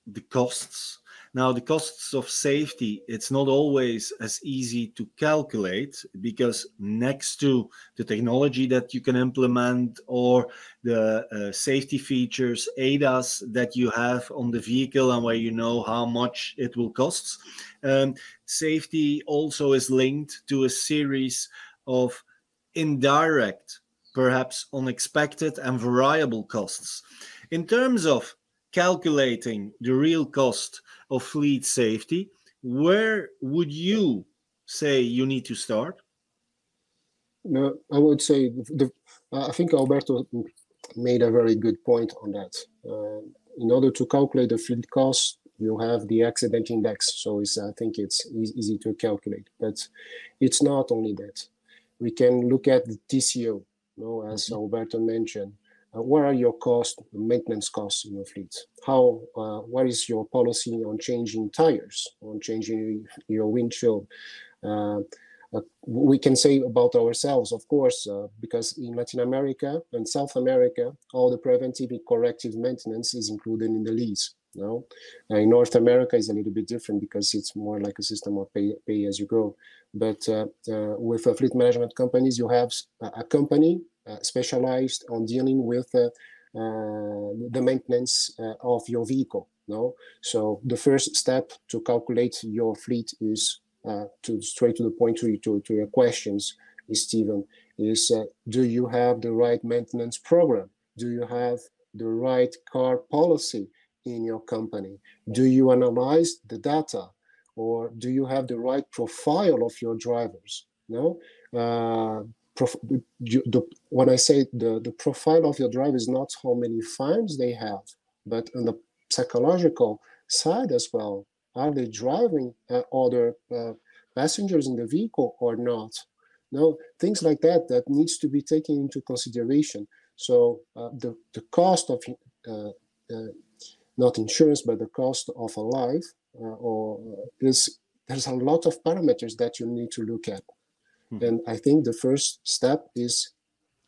the costs. Now, the costs of safety, it's not always as easy to calculate because next to the technology that you can implement or the safety features, ADAS that you have on the vehicle and where you know how much it will cost, safety also is linked to a series of indirect, perhaps unexpected and variable costs. In terms of calculating the real cost of fleet safety, where would you say you need to start? No, I would say I think Alberto made a very good point on that. In order to calculate the fleet cost, you have the accident index, so I think it's easy to calculate. But it's not only that. We can look at the TCO, as Alberto mentioned. What are your maintenance costs in your fleet? What is your policy on changing tires, on changing your windshield? We can say about ourselves, of course, because in Latin America and South America, all the preventive and corrective maintenance is included in the lease. No, in North America is a little bit different because it's more like a system of pay as you go. But with fleet management companies, you have a company specialized on dealing with the maintenance of your vehicle. No, so the first step to calculate your fleet is straight to the point to your questions, Stephen, is do you have the right maintenance program? Do you have the right car policy in your company? Do you analyze the data? Or do you have the right profile of your drivers? No? When I say the profile of your driver is not how many fines they have, but on the psychological side as well. Are they driving other passengers in the vehicle or not? No, things like that needs to be taken into consideration. So the cost of not insurance, but the cost of a life, there's a lot of parameters that you need to look at. Mm-hmm. And I think the first step is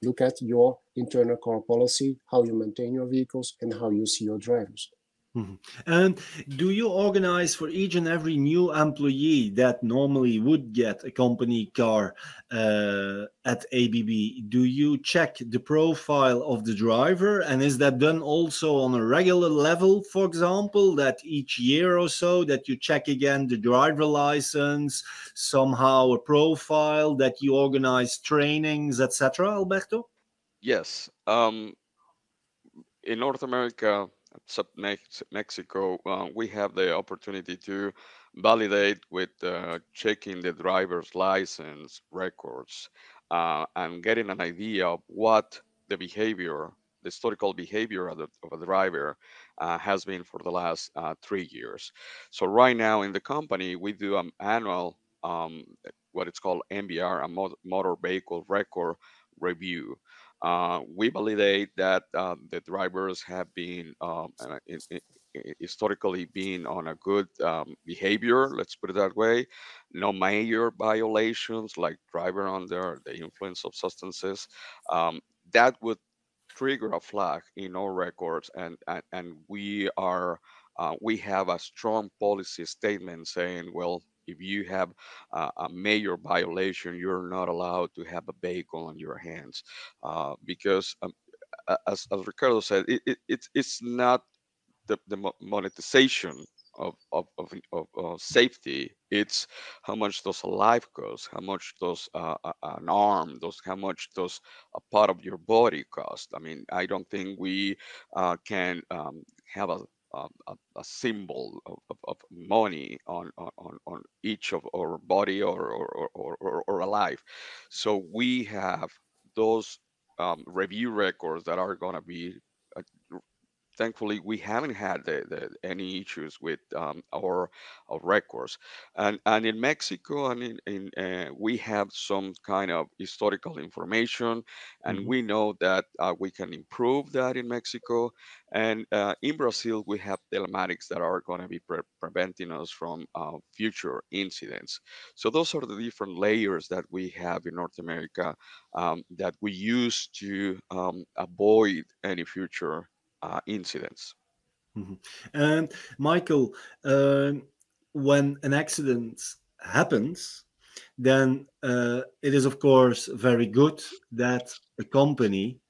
look at your internal car policy, how you maintain your vehicles, and how you see your drivers. Mhm. And do you organize for each and every new employee that normally would get a company car at ABB? Do you check the profile of the driver? And is that done also on a regular level, for example, that each year or so that you check again the driver license, somehow a profile, that you organize trainings, etc., Alberto? Yes. In North America, except Mexico, we have the opportunity to validate with checking the driver's license records and getting an idea of what the behavior, the historical behavior of a driver has been for the last 3 years. So right now in the company, we do an annual, what it's called MVR, a motor vehicle record review. We validate that the drivers have been historically been on a good behavior, let's put it that way. No major violations like driver under the influence of substances. Um, that would trigger a flag in our records, and we have a strong policy statement saying, well, if you have a major violation, you're not allowed to have a vehicle on your hands, because as Ricardo said, it's not the monetization of safety. It's how much does a life cost, how much does an arm, does how much does a part of your body cost. I mean, I don't think we can have a symbol of money on each of our body or a life. So we have those review records that are going to be uh, thankfully we haven't had any issues with our records, and in Mexico and we have some kind of historical information, and Mhm. we know that we can improve that in Mexico, and in Brazil we have telematics that are going to be preventing us from future incidents. So those are the different layers that we have in North America, that we use to avoid any future incidents. Mhm. And Michael, um, when an accident happens, then it is, of course, very good that a company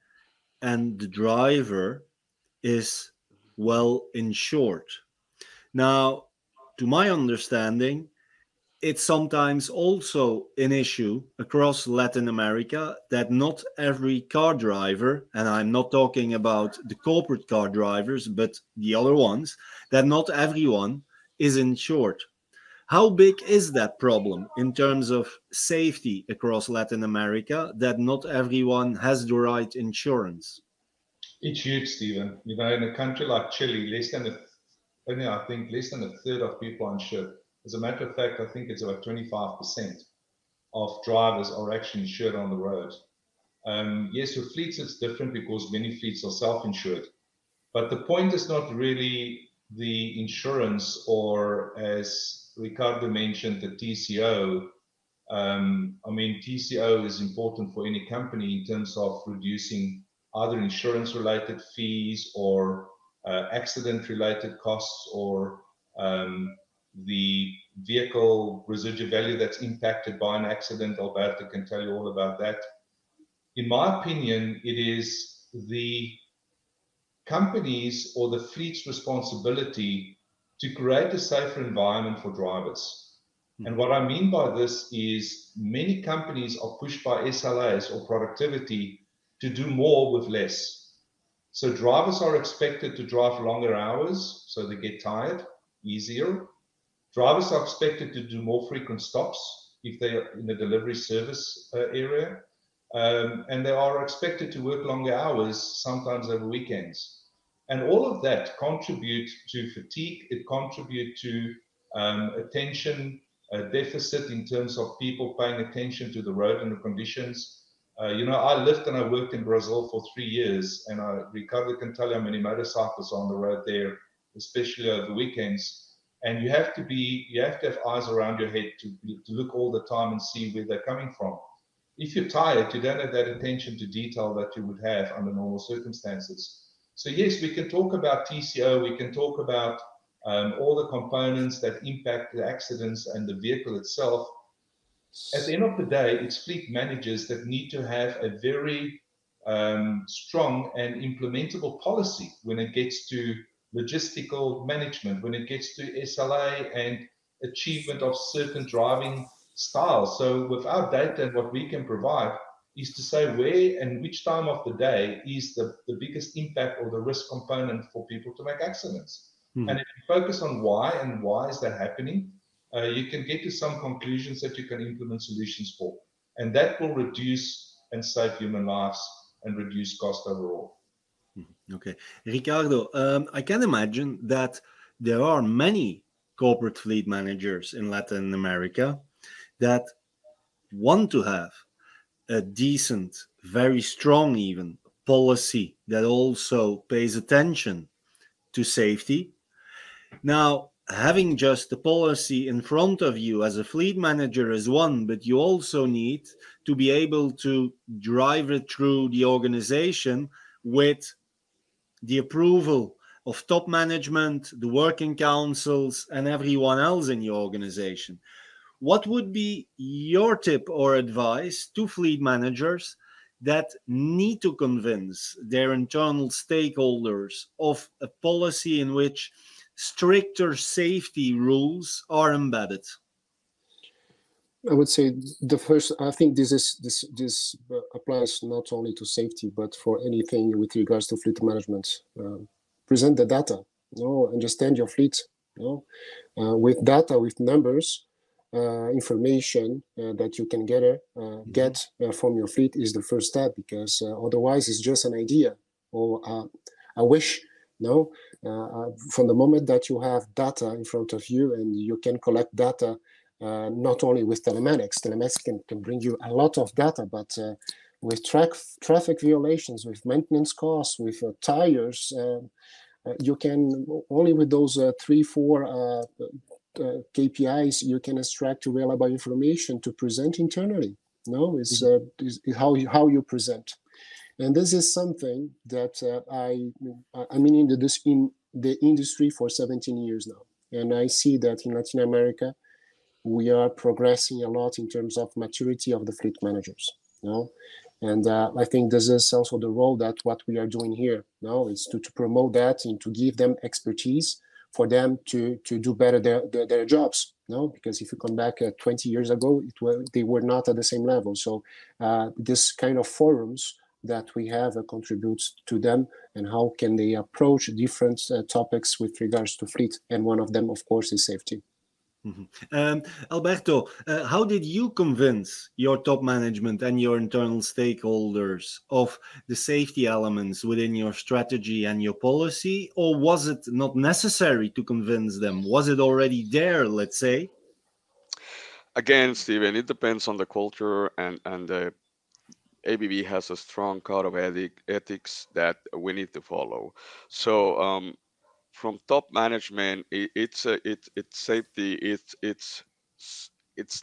and the driver is well insured. Now, to my understanding, it's sometimes also an issue across Latin America that not every car driver, and I'm not talking about the corporate car drivers, but the other ones, that not everyone is insured. How big is that problem in terms of safety across Latin America that not everyone has the right insurance? It's huge, Stephen. You know, in a country like Chile, only I think less than a third of people are insured. As a matter of fact, I think it's about 25% of drivers are actually insured on the road. Yes, with fleets it's different because many fleets are self-insured. But the point is not really the insurance, or as Ricardo mentioned, the TCO. I mean, TCO is important for any company in terms of reducing either insurance-related fees or accident-related costs, or the vehicle residual value that's impacted by an accident. Alberto can tell you all about that. In my opinion, it is the companies or the fleet's responsibility to create a safer environment for drivers. And what I mean by this is many companies are pushed by SLAs or productivity to do more with less. So drivers are expected to drive longer hours, so they get tired easier. Drivers are expected to do more frequent stops if they are in the delivery service area. And they are expected to work longer hours, sometimes over weekends. And all of that contribute to fatigue. It contribute to attention deficit in terms of people paying attention to the road and the conditions. You know, I lived and I worked in Brazil for 3 years, and Ricardo can tell you how many motorcycles are on the road there, especially over weekends. And you have to have eyes around your head to look all the time and see where they're coming from. If you're tired, you don't have that attention to detail that you would have under normal circumstances. So yes, we can talk about TCO, we can talk about all the components that impact the accidents and the vehicle itself. At the end of the day, it's fleet managers that need to have a very strong and implementable policy when it gets to logistical management, when it gets to SLA and achievement of certain driving styles. So with our data and what we can provide is to say where and which time of the day is the biggest impact or the risk component for people to make accidents. And if you focus on why and why is that happening, you can get to some conclusions that you can implement solutions for. And that will reduce and save human lives and reduce cost overall. Okay. Ricardo, I can imagine that there are many corporate fleet managers in Latin America that want to have a decent, very strong even policy that also pays attention to safety. Now, having just the policy in front of you as a fleet manager is one, but you also need to be able to drive it through the organization with the approval of top management, the working councils, and everyone else in your organization. What would be your tip or advice to fleet managers that need to convince their internal stakeholders of a policy in which stricter safety rules are embedded? I would say the first. I think this applies not only to safety but for anything with regards to fleet management. Present the data. Understand your fleet. With data, with numbers, information that you can get from your fleet is the first step, because otherwise it's just an idea or a wish. From the moment that you have data in front of you and you can collect data. Not only with telematics can bring you a lot of data, but with traffic violations, with maintenance costs, with tires, you can only with those 3-4 KPIs you can extract reliable information to present internally. Is how you present, and this is something that I'm in the industry for 17 years now, and I see that in Latin America we are progressing a lot in terms of maturity of the fleet managers. And I think this is also the role that what we are doing here. Is to promote that and to give them expertise for them to do better their jobs. Because if you come back 20 years ago, they were not at the same level. So this kind of forums that we have contributes to them, and how can they approach different topics with regards to fleet. And one of them, of course, is safety. Alberto, how did you convince your top management and your internal stakeholders of the safety elements within your strategy and your policy? Or was it not necessary to convince them? Was it already there, let's say? Again, Steven, it depends on the culture, and the ABB has a strong code of ethics that we need to follow. So from top management, it's safety. It's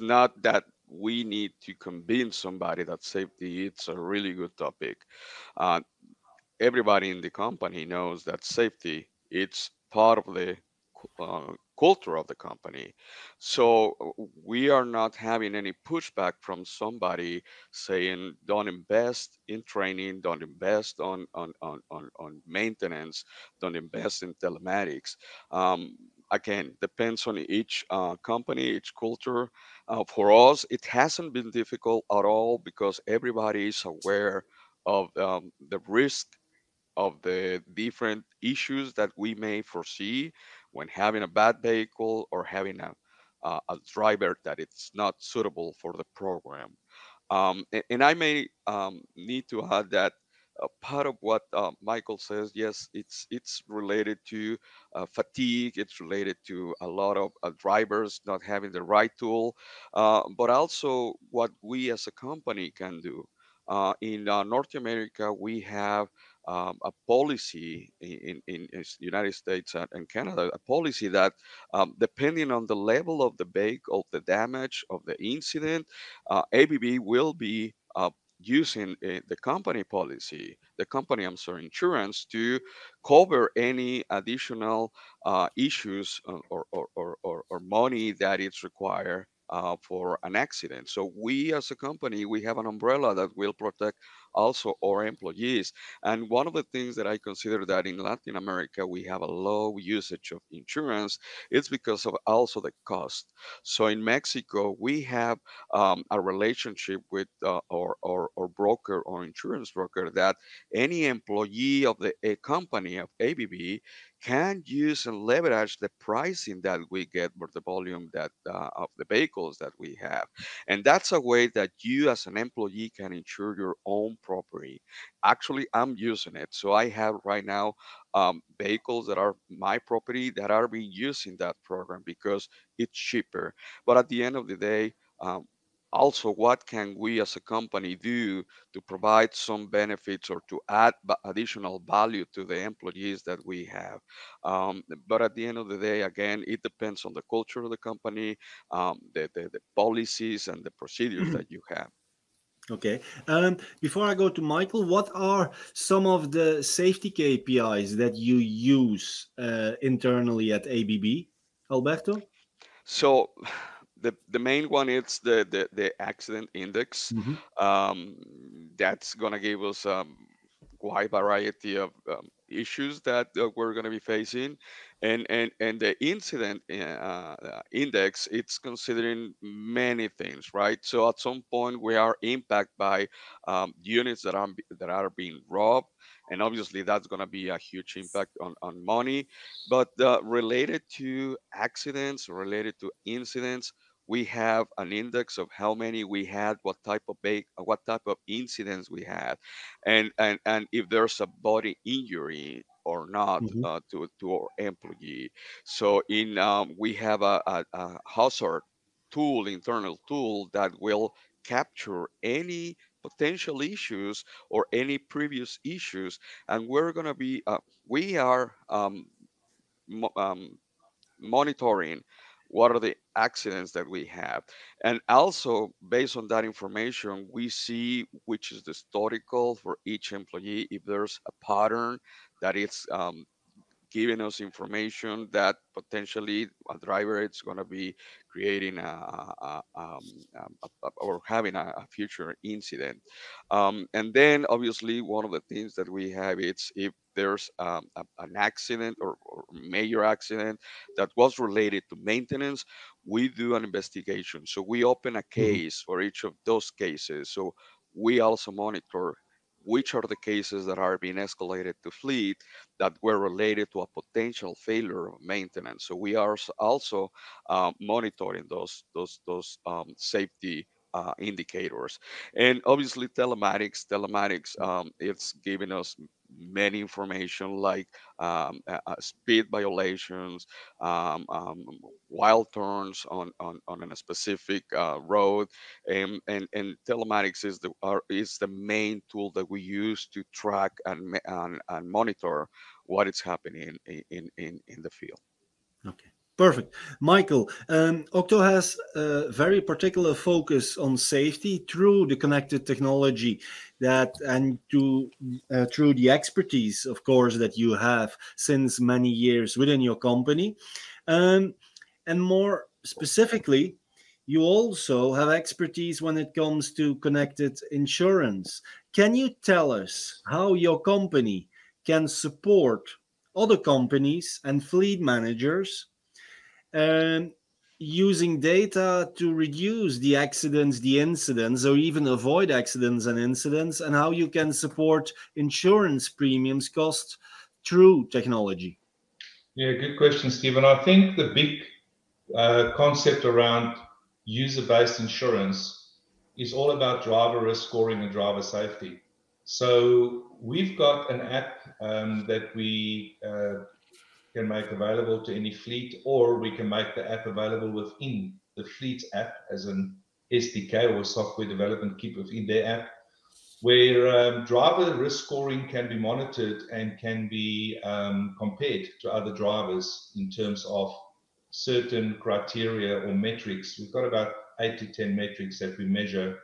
not that we need to convince somebody that safety it's a really good topic. Uh, Everybody in the company knows that safety it's part of the culture of the company. So we are not having any pushback from somebody saying don't invest in training, don't invest on maintenance, don't invest in telematics. Again, depends on each company, each culture. For us, it hasn't been difficult at all because everybody is aware of the risk of the different issues that we may foresee when having a bad vehicle or having a driver that it's not suitable for the program. And I may need to add that part of what Michael says, yes, it's related to fatigue. It's related to a lot of drivers not having the right tool, but also what we as a company can do. In North America, we have a policy in United States and Canada, a policy that depending on the level of the vehicle, of the damage, of the incident, ABB will be using the company policy, the company, I'm sorry, insurance to cover any additional issues or money that is required for an accident. So we as a company, we have an umbrella that will protect also our employees. And one of the things that I consider that in Latin America, we have a low usage of insurance, it's because of also the cost. So in Mexico, we have a relationship with our broker or insurance broker that any employee of the a company of ABB can use and leverage the pricing that we get for the volume that of the vehicles that we have. And that's a way that you as an employee can insure your own property. Actually, I'm using it. So I have right now vehicles that are my property that are being used in that program because it's cheaper. But at the end of the day, um, also, what can we as a company do to provide some benefits or to add additional value to the employees that we have? But at the end of the day, again, it depends on the culture of the company, the policies and the procedures that you have. Okay. Before I go to Michael, what are some of the safety KPIs that you use internally at ABB? Alberto? So the main one is the accident index. Mm-hmm. Um, that's gonna give us wide variety of issues that we're gonna be facing, and the incident index, it's considering many things, right? So at some point we are impacted by units that are being robbed, and obviously that's gonna be a huge impact on money. But related to accidents, related to incidents, we have an index of how many we had, what type of incidents we had, and if there's a body injury or not Mm-hmm. to our employee. So in we have a hazard tool, internal tool that will capture any potential issues or any previous issues, and we're gonna be we are mo- um, monitoring what are the accidents that we have, and also based on that information we see which is the historical for each employee, if there's a pattern that it's giving us information that potentially a driver is going to be creating or having a future incident. And then obviously one of the things that we have is if there's an accident or major accident that was related to maintenance, we do an investigation. So we open a Mm-hmm. case for each of those cases. So we also monitor which are the cases that are being escalated to fleet that were related to a potential failure of maintenance. So we are also monitoring those safety indicators, and obviously telematics. It's giving us many information like speed violations, um, um, wild turns on a specific road, and telematics is the main tool that we use to track and monitor what is happening in the field. Okay, perfect. Michael, Octo has a very particular focus on safety through the connected technology that and through the expertise, of course, that you have since many years within your company. Um, and more specifically, you also have expertise when it comes to connected insurance. Can you tell us how your company can support other companies and fleet managers um, using data to reduce the accidents, the incidents, or even avoid accidents and incidents, and how you can support insurance premiums cost through technology? Yeah, good question, Stephen. I think the big concept around user-based insurance is all about driver risk scoring and driver safety. So we've got an app that we can make available to any fleet, or we can make the app available within the fleet's app as an SDK or software development kit within their app, where driver risk scoring can be monitored and can be compared to other drivers in terms of certain criteria or metrics. We've got about 8 to 10 metrics that we measure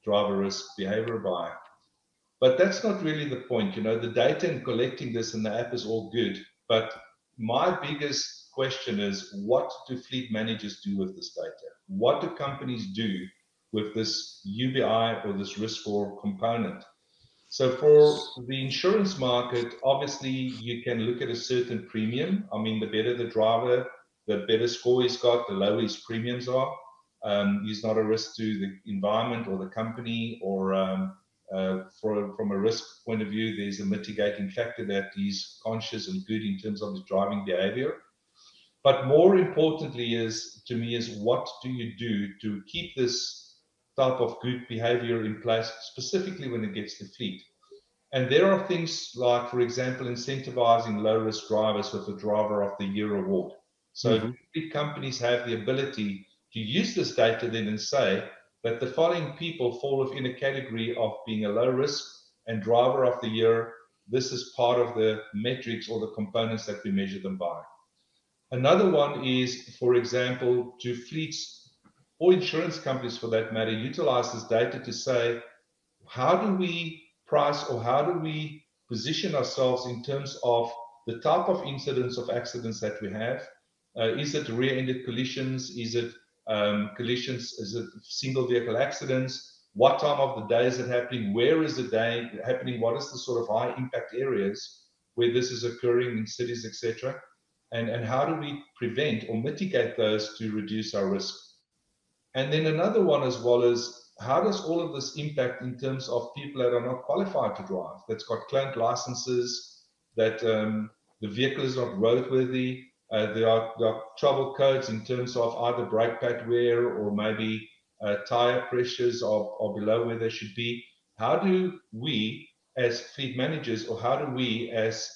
driver risk behavior by. But that's not really the point. The data and collecting this in the app is all good. But my biggest question is, what do fleet managers do with this data? What do companies do with this UBI or this risk score component? So for the insurance market, obviously you can look at a certain premium. I mean, the better the driver, the better score he's got, the lower his premiums are. He's not a risk to the environment or the company, or from a risk point of view, there's a mitigating factor that he's conscious and good in terms of his driving behavior. But more importantly to me is what do you do to keep this type of good behavior in place, specifically when it gets to fleet? And there are things like, for example, incentivizing low-risk drivers with the Driver of the Year award. So big companies have the ability to use this data then and say that the following people fall within a category of being a low risk and Driver of the Year. This is part of the metrics or the components that we measure them by. Another one is, for example, to fleets or insurance companies for that matter, utilize this data to say, how do we price or how do we position ourselves in terms of the type of incidents of accidents that we have? Is it rear-ended collisions? Is it collisions? Is it single vehicle accidents? What time of the day is it happening? Where is the day happening? What is the sort of high impact areas where this is occurring in cities, etc.? And how do we prevent or mitigate those to reduce our risk? And then another one as well is, how does all of this impact in terms of people that are not qualified to drive, that's got claimed licenses, that the vehicle is not roadworthy, there are trouble codes in terms of either brake pad wear or maybe tire pressures are below where they should be. How do we as fleet managers, or how do we as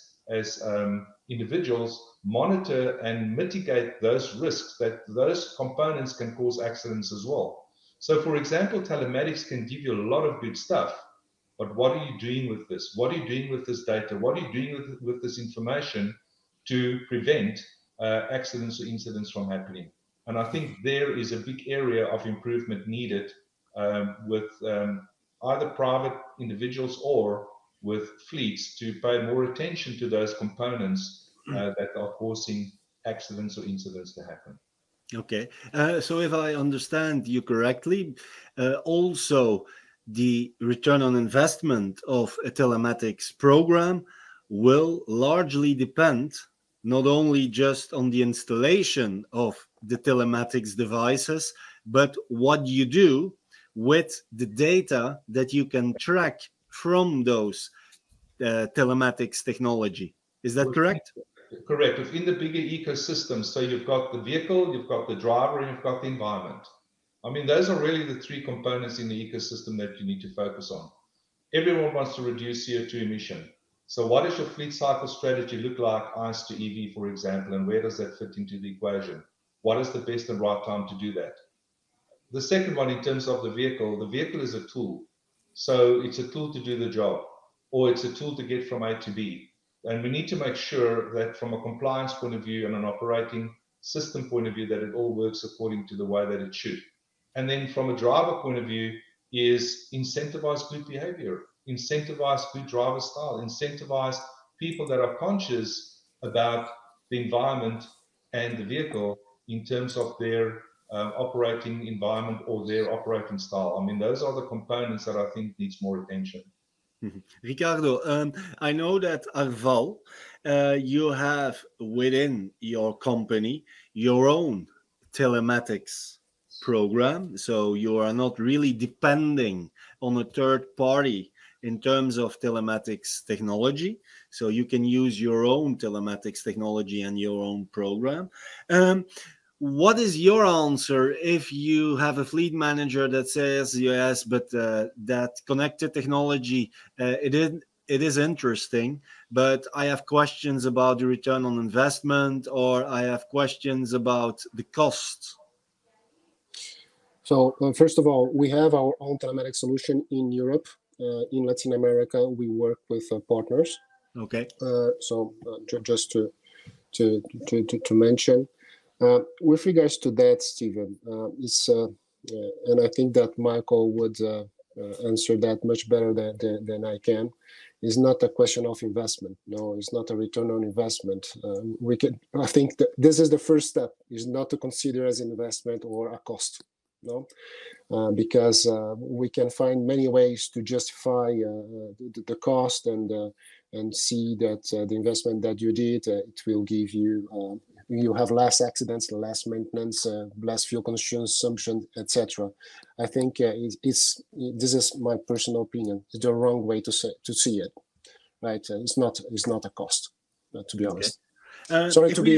individuals monitor and mitigate those risks, that those components can cause accidents as well? So for example, telematics can give you a lot of good stuff, but what are you doing with this? What are you doing with this data? What are you doing with this information to prevent accidents or incidents from happening? And I think there is a big area of improvement needed with either private individuals or with fleets to pay more attention to those components that are causing accidents or incidents to happen. Okay, so if I understand you correctly, also the return on investment of a telematics program will largely depend not only just on the installation of the telematics devices, but what you do with the data that you can track from those telematics technology. Is that correct? Correct. Within the bigger ecosystem, so you've got the vehicle, you've got the driver, and you've got the environment. I mean, those are really the three components in the ecosystem that you need to focus on. Everyone wants to reduce CO2 emission. So what does your fleet cycle strategy look like, ICE to EV, for example, and where does that fit into the equation? What is the best and right time to do that? The second one, in terms of the vehicle is a tool. So it's a tool to do the job, or it's a tool to get from A to B. And we need to make sure that from a compliance point of view and an operating system point of view, that it all works according to the way that it should. And then from a driver point of view is incentivize good behavior, incentivize good driver style, incentivize people that are conscious about the environment and the vehicle in terms of their operating environment or their operating style. I mean, those are the components that I think needs more attention. Ricardo, I know that Arval, you have within your company your own telematics program, so you are not really depending on a third party in terms of telematics technology. So you can use your own telematics technology and your own program. What is your answer if you have a fleet manager that says yes, but that connected technology it is interesting, but I have questions about the return on investment, or I have questions about the cost? So first of all, we have our own telematics solution in Europe. In Latin America, we work with partners. Okay. So just to mention. With regards to that, Stephen, it's and I think that Michael would answer that much better than I can. It's not a question of investment. No, it's not a return on investment. We can. I think that this is the first step. Is not to consider as investment or a cost. No, because we can find many ways to justify the cost and see that the investment that you did it will give you you have less accidents, less maintenance, less fuel consumption, etc. I think this is my personal opinion. It's the wrong way to see it, right? It's not a cost, to be Okay. honest. Sorry If to we, be.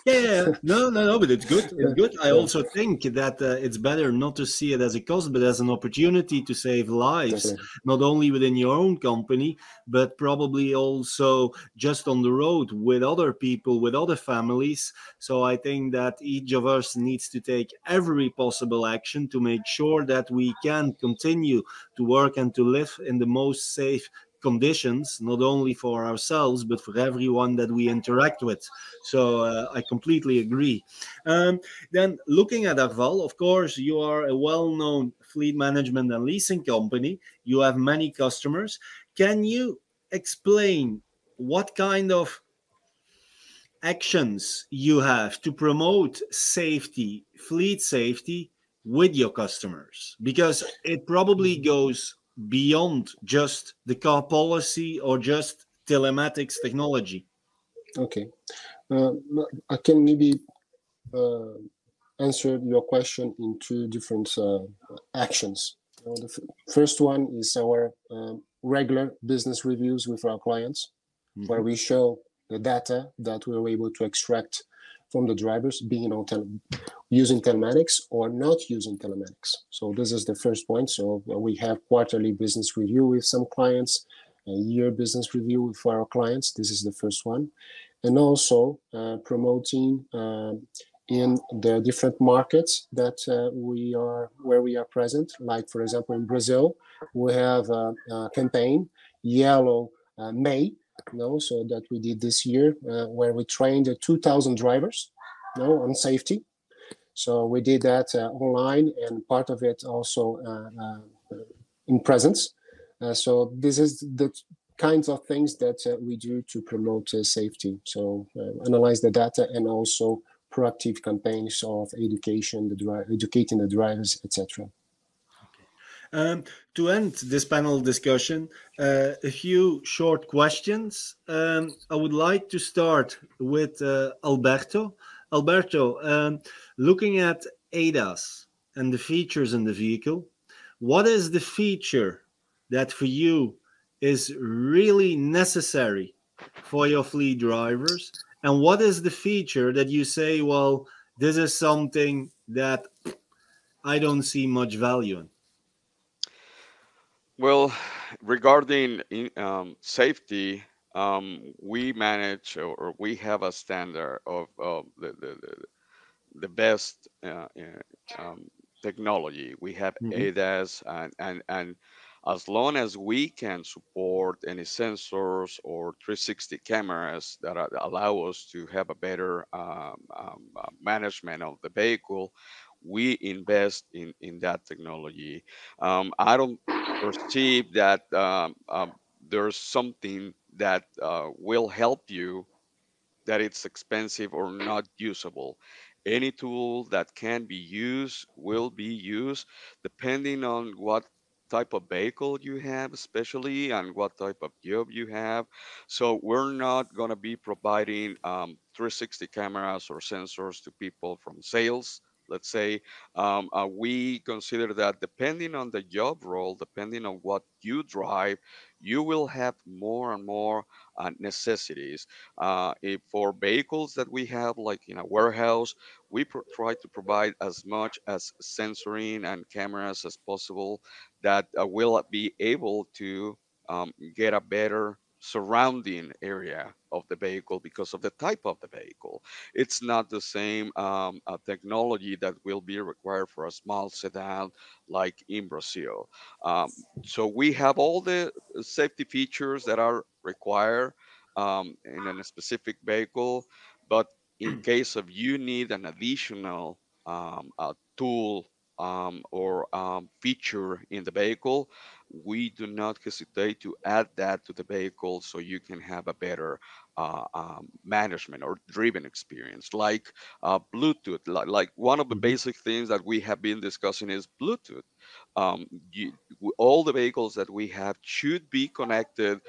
yeah, no, but it's good. It's good. I Yeah, also think that it's better not to see it as a cost, but as an opportunity to save lives, definitely. not only within your own company, but probably also just on the road with other people, with other families. So I think that each of us needs to take every possible action to make sure that we can continue to work and to live in the most safe conditions, not only for ourselves, but for everyone that we interact with. So I completely agree. Then looking at Arval, of course, you are a well-known fleet management and leasing company. You have many customers. Can you explain what kind of actions you have to promote safety, fleet safety with your customers? Because it probably goes beyond just the car policy or just telematics technology. Okay. Uh, I can maybe uh, answer your question in two different actions. The first one is our regular business reviews with our clients, where we show the data that we were able to extract from the drivers, being on using telematics or not using telematics. So this is the first point. So we have quarterly business review with some clients, a year business review for our clients. This is the first one, and also promoting in the different markets that where we are present. Like for example, in Brazil, we have a campaign, Yellow May, so that we did this year, where we trained 2,000 drivers, on safety. So we did that online, and part of it also in presence. So this is the kinds of things that we do to promote safety. So analyze the data and also proactive campaigns of education, educating the drivers, etc. To end this panel discussion, a few short questions. I would like to start with Alberto. Alberto, looking at ADAS and the features in the vehicle, what is the feature that for you is really necessary for your fleet drivers? And what is the feature that you say, well, this is something that I don't see much value in? Well, regarding safety, we manage or we have a standard of the best technology. We have Mhm. ADAS, and as long as we can support any sensors or 360 cameras that allow us to have a better management of the vehicle, we invest in that technology. I don't perceive that there's something that will help you that it's expensive or not usable. Any tool that can be used will be used depending on what type of vehicle you have, especially, and what type of job you have. So we're not going to be providing 360 cameras or sensors to people from sales. Let's say we consider that depending on the job role, depending on what you drive, you will have more and more necessities. If for vehicles that we have, like in a warehouse, we try to provide as much as sensoring and cameras as possible that will be able to get a better surrounding area of the vehicle because of the type of the vehicle. It's not the same technology that will be required for a small sedan like in Brazil. Um, so we have all the safety features that are required in a specific vehicle. But in case of you need an additional tool or feature in the vehicle, we do not hesitate to add that to the vehicle so you can have a better management or driven experience, like Bluetooth. Like one of the basic things that we have been discussing is Bluetooth. Um, you, all the vehicles that we have should be connected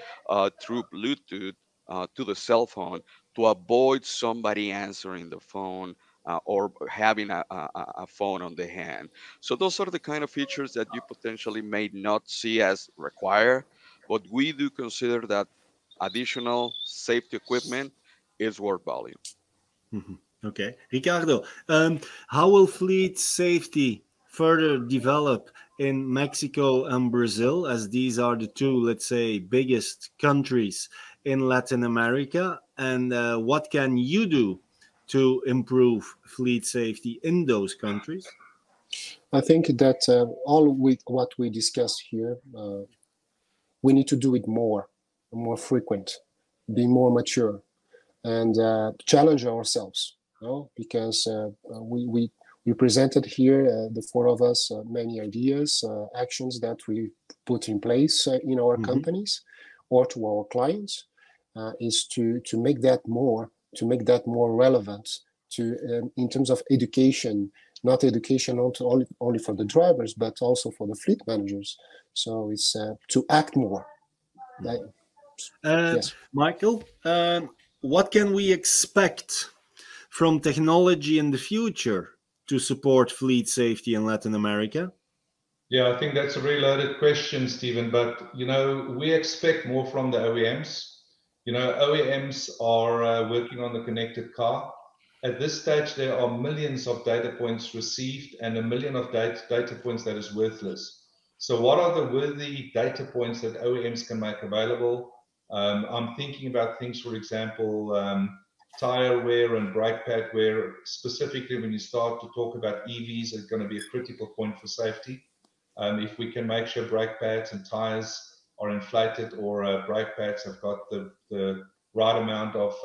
through Bluetooth to the cell phone to avoid somebody answering the phone or having a phone on the hand. So those are the kind of features that you potentially may not see as required, but we do consider that additional safety equipment is worth value. Okay. Ricardo, how will fleet safety further develop in Mexico and Brazil, as these are the two, let's say, biggest countries in Latin America? And what can you do to improve fleet safety in those countries? I think that all with what we discussed here, we need to do it more frequent, be more mature, and challenge ourselves. Because we presented here, the four of us, many ideas, actions that we put in place in our companies or to our clients, is to make that more relevant to in terms of education, not education not only for the drivers but also for the fleet managers. So it's to act more. Yes. Michael, what can we expect from technology in the future to support fleet safety in Latin America? Yeah, I think that's a very loaded question, Stephen. But we expect more from the OEMs. OEMs are working on the connected car. At this stage, there are millions of data points received and a million of data points that is worthless. So what are the worthy data points that OEMs can make available? I'm thinking about things, for example, tire wear and brake pad wear. Specifically, when you start to talk about EVs, it's going to be a critical point for safety. If we can make sure brake pads and tires are inflated, or brake pads have got the right amount of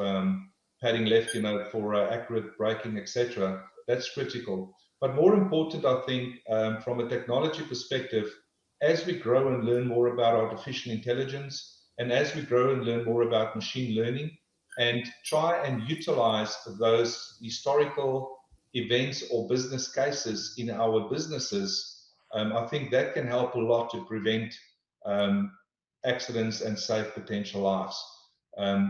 padding left, for accurate braking, etc. That's critical. But more important, I think, from a technology perspective, as we grow and learn more about artificial intelligence, and as we grow and learn more about machine learning, and try and utilize those historical events or business cases in our businesses, I think that can help a lot to prevent accidents and save potential lives.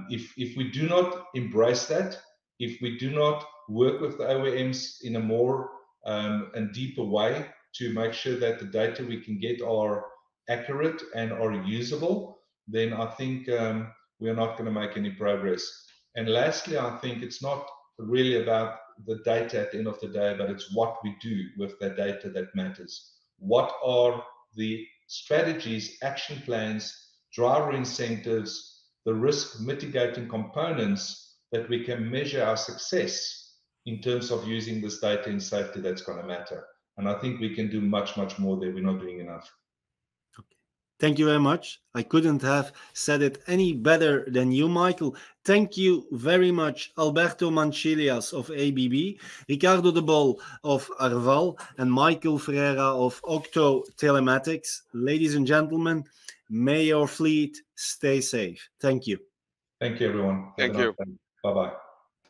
If we do not embrace that, if we do not work with the OEMs in a more and deeper way to make sure that the data we can get are accurate and are usable, then I think we are not going to make any progress. And lastly, I think it's not really about the data at the end of the day, but it's what we do with that data that matters. What are the strategies, action plans, driver incentives, the risk mitigating components that we can measure our success in terms of using this data in safety that's going to matter? And I think we can do much, much more there. We're not doing enough. Okay. Thank you very much. I couldn't have said it any better than you, Michael. Thank you very much, Alberto Manchilias of ABB, Ricardo de Bol of Arval, and Michael Ferreira of Octo Telematics. Ladies and gentlemen, may your fleet stay safe. Thank you. Thank you, everyone. Thank you. Bye-bye.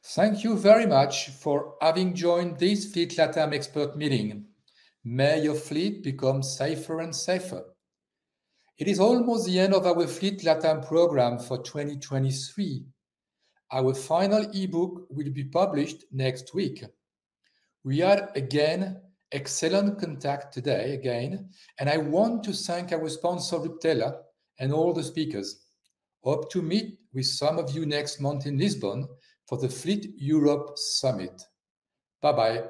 Thank you very much for having joined this Fleet LatAm expert meeting. May your fleet become safer and safer. It is almost the end of our Fleet LatAm program for 2023. Our final ebook will be published next week. We had again excellent contact today again, and I want to thank our sponsor Ruptela and all the speakers. Hope to meet with some of you next month in Lisbon for the Fleet Europe Summit. Bye-bye.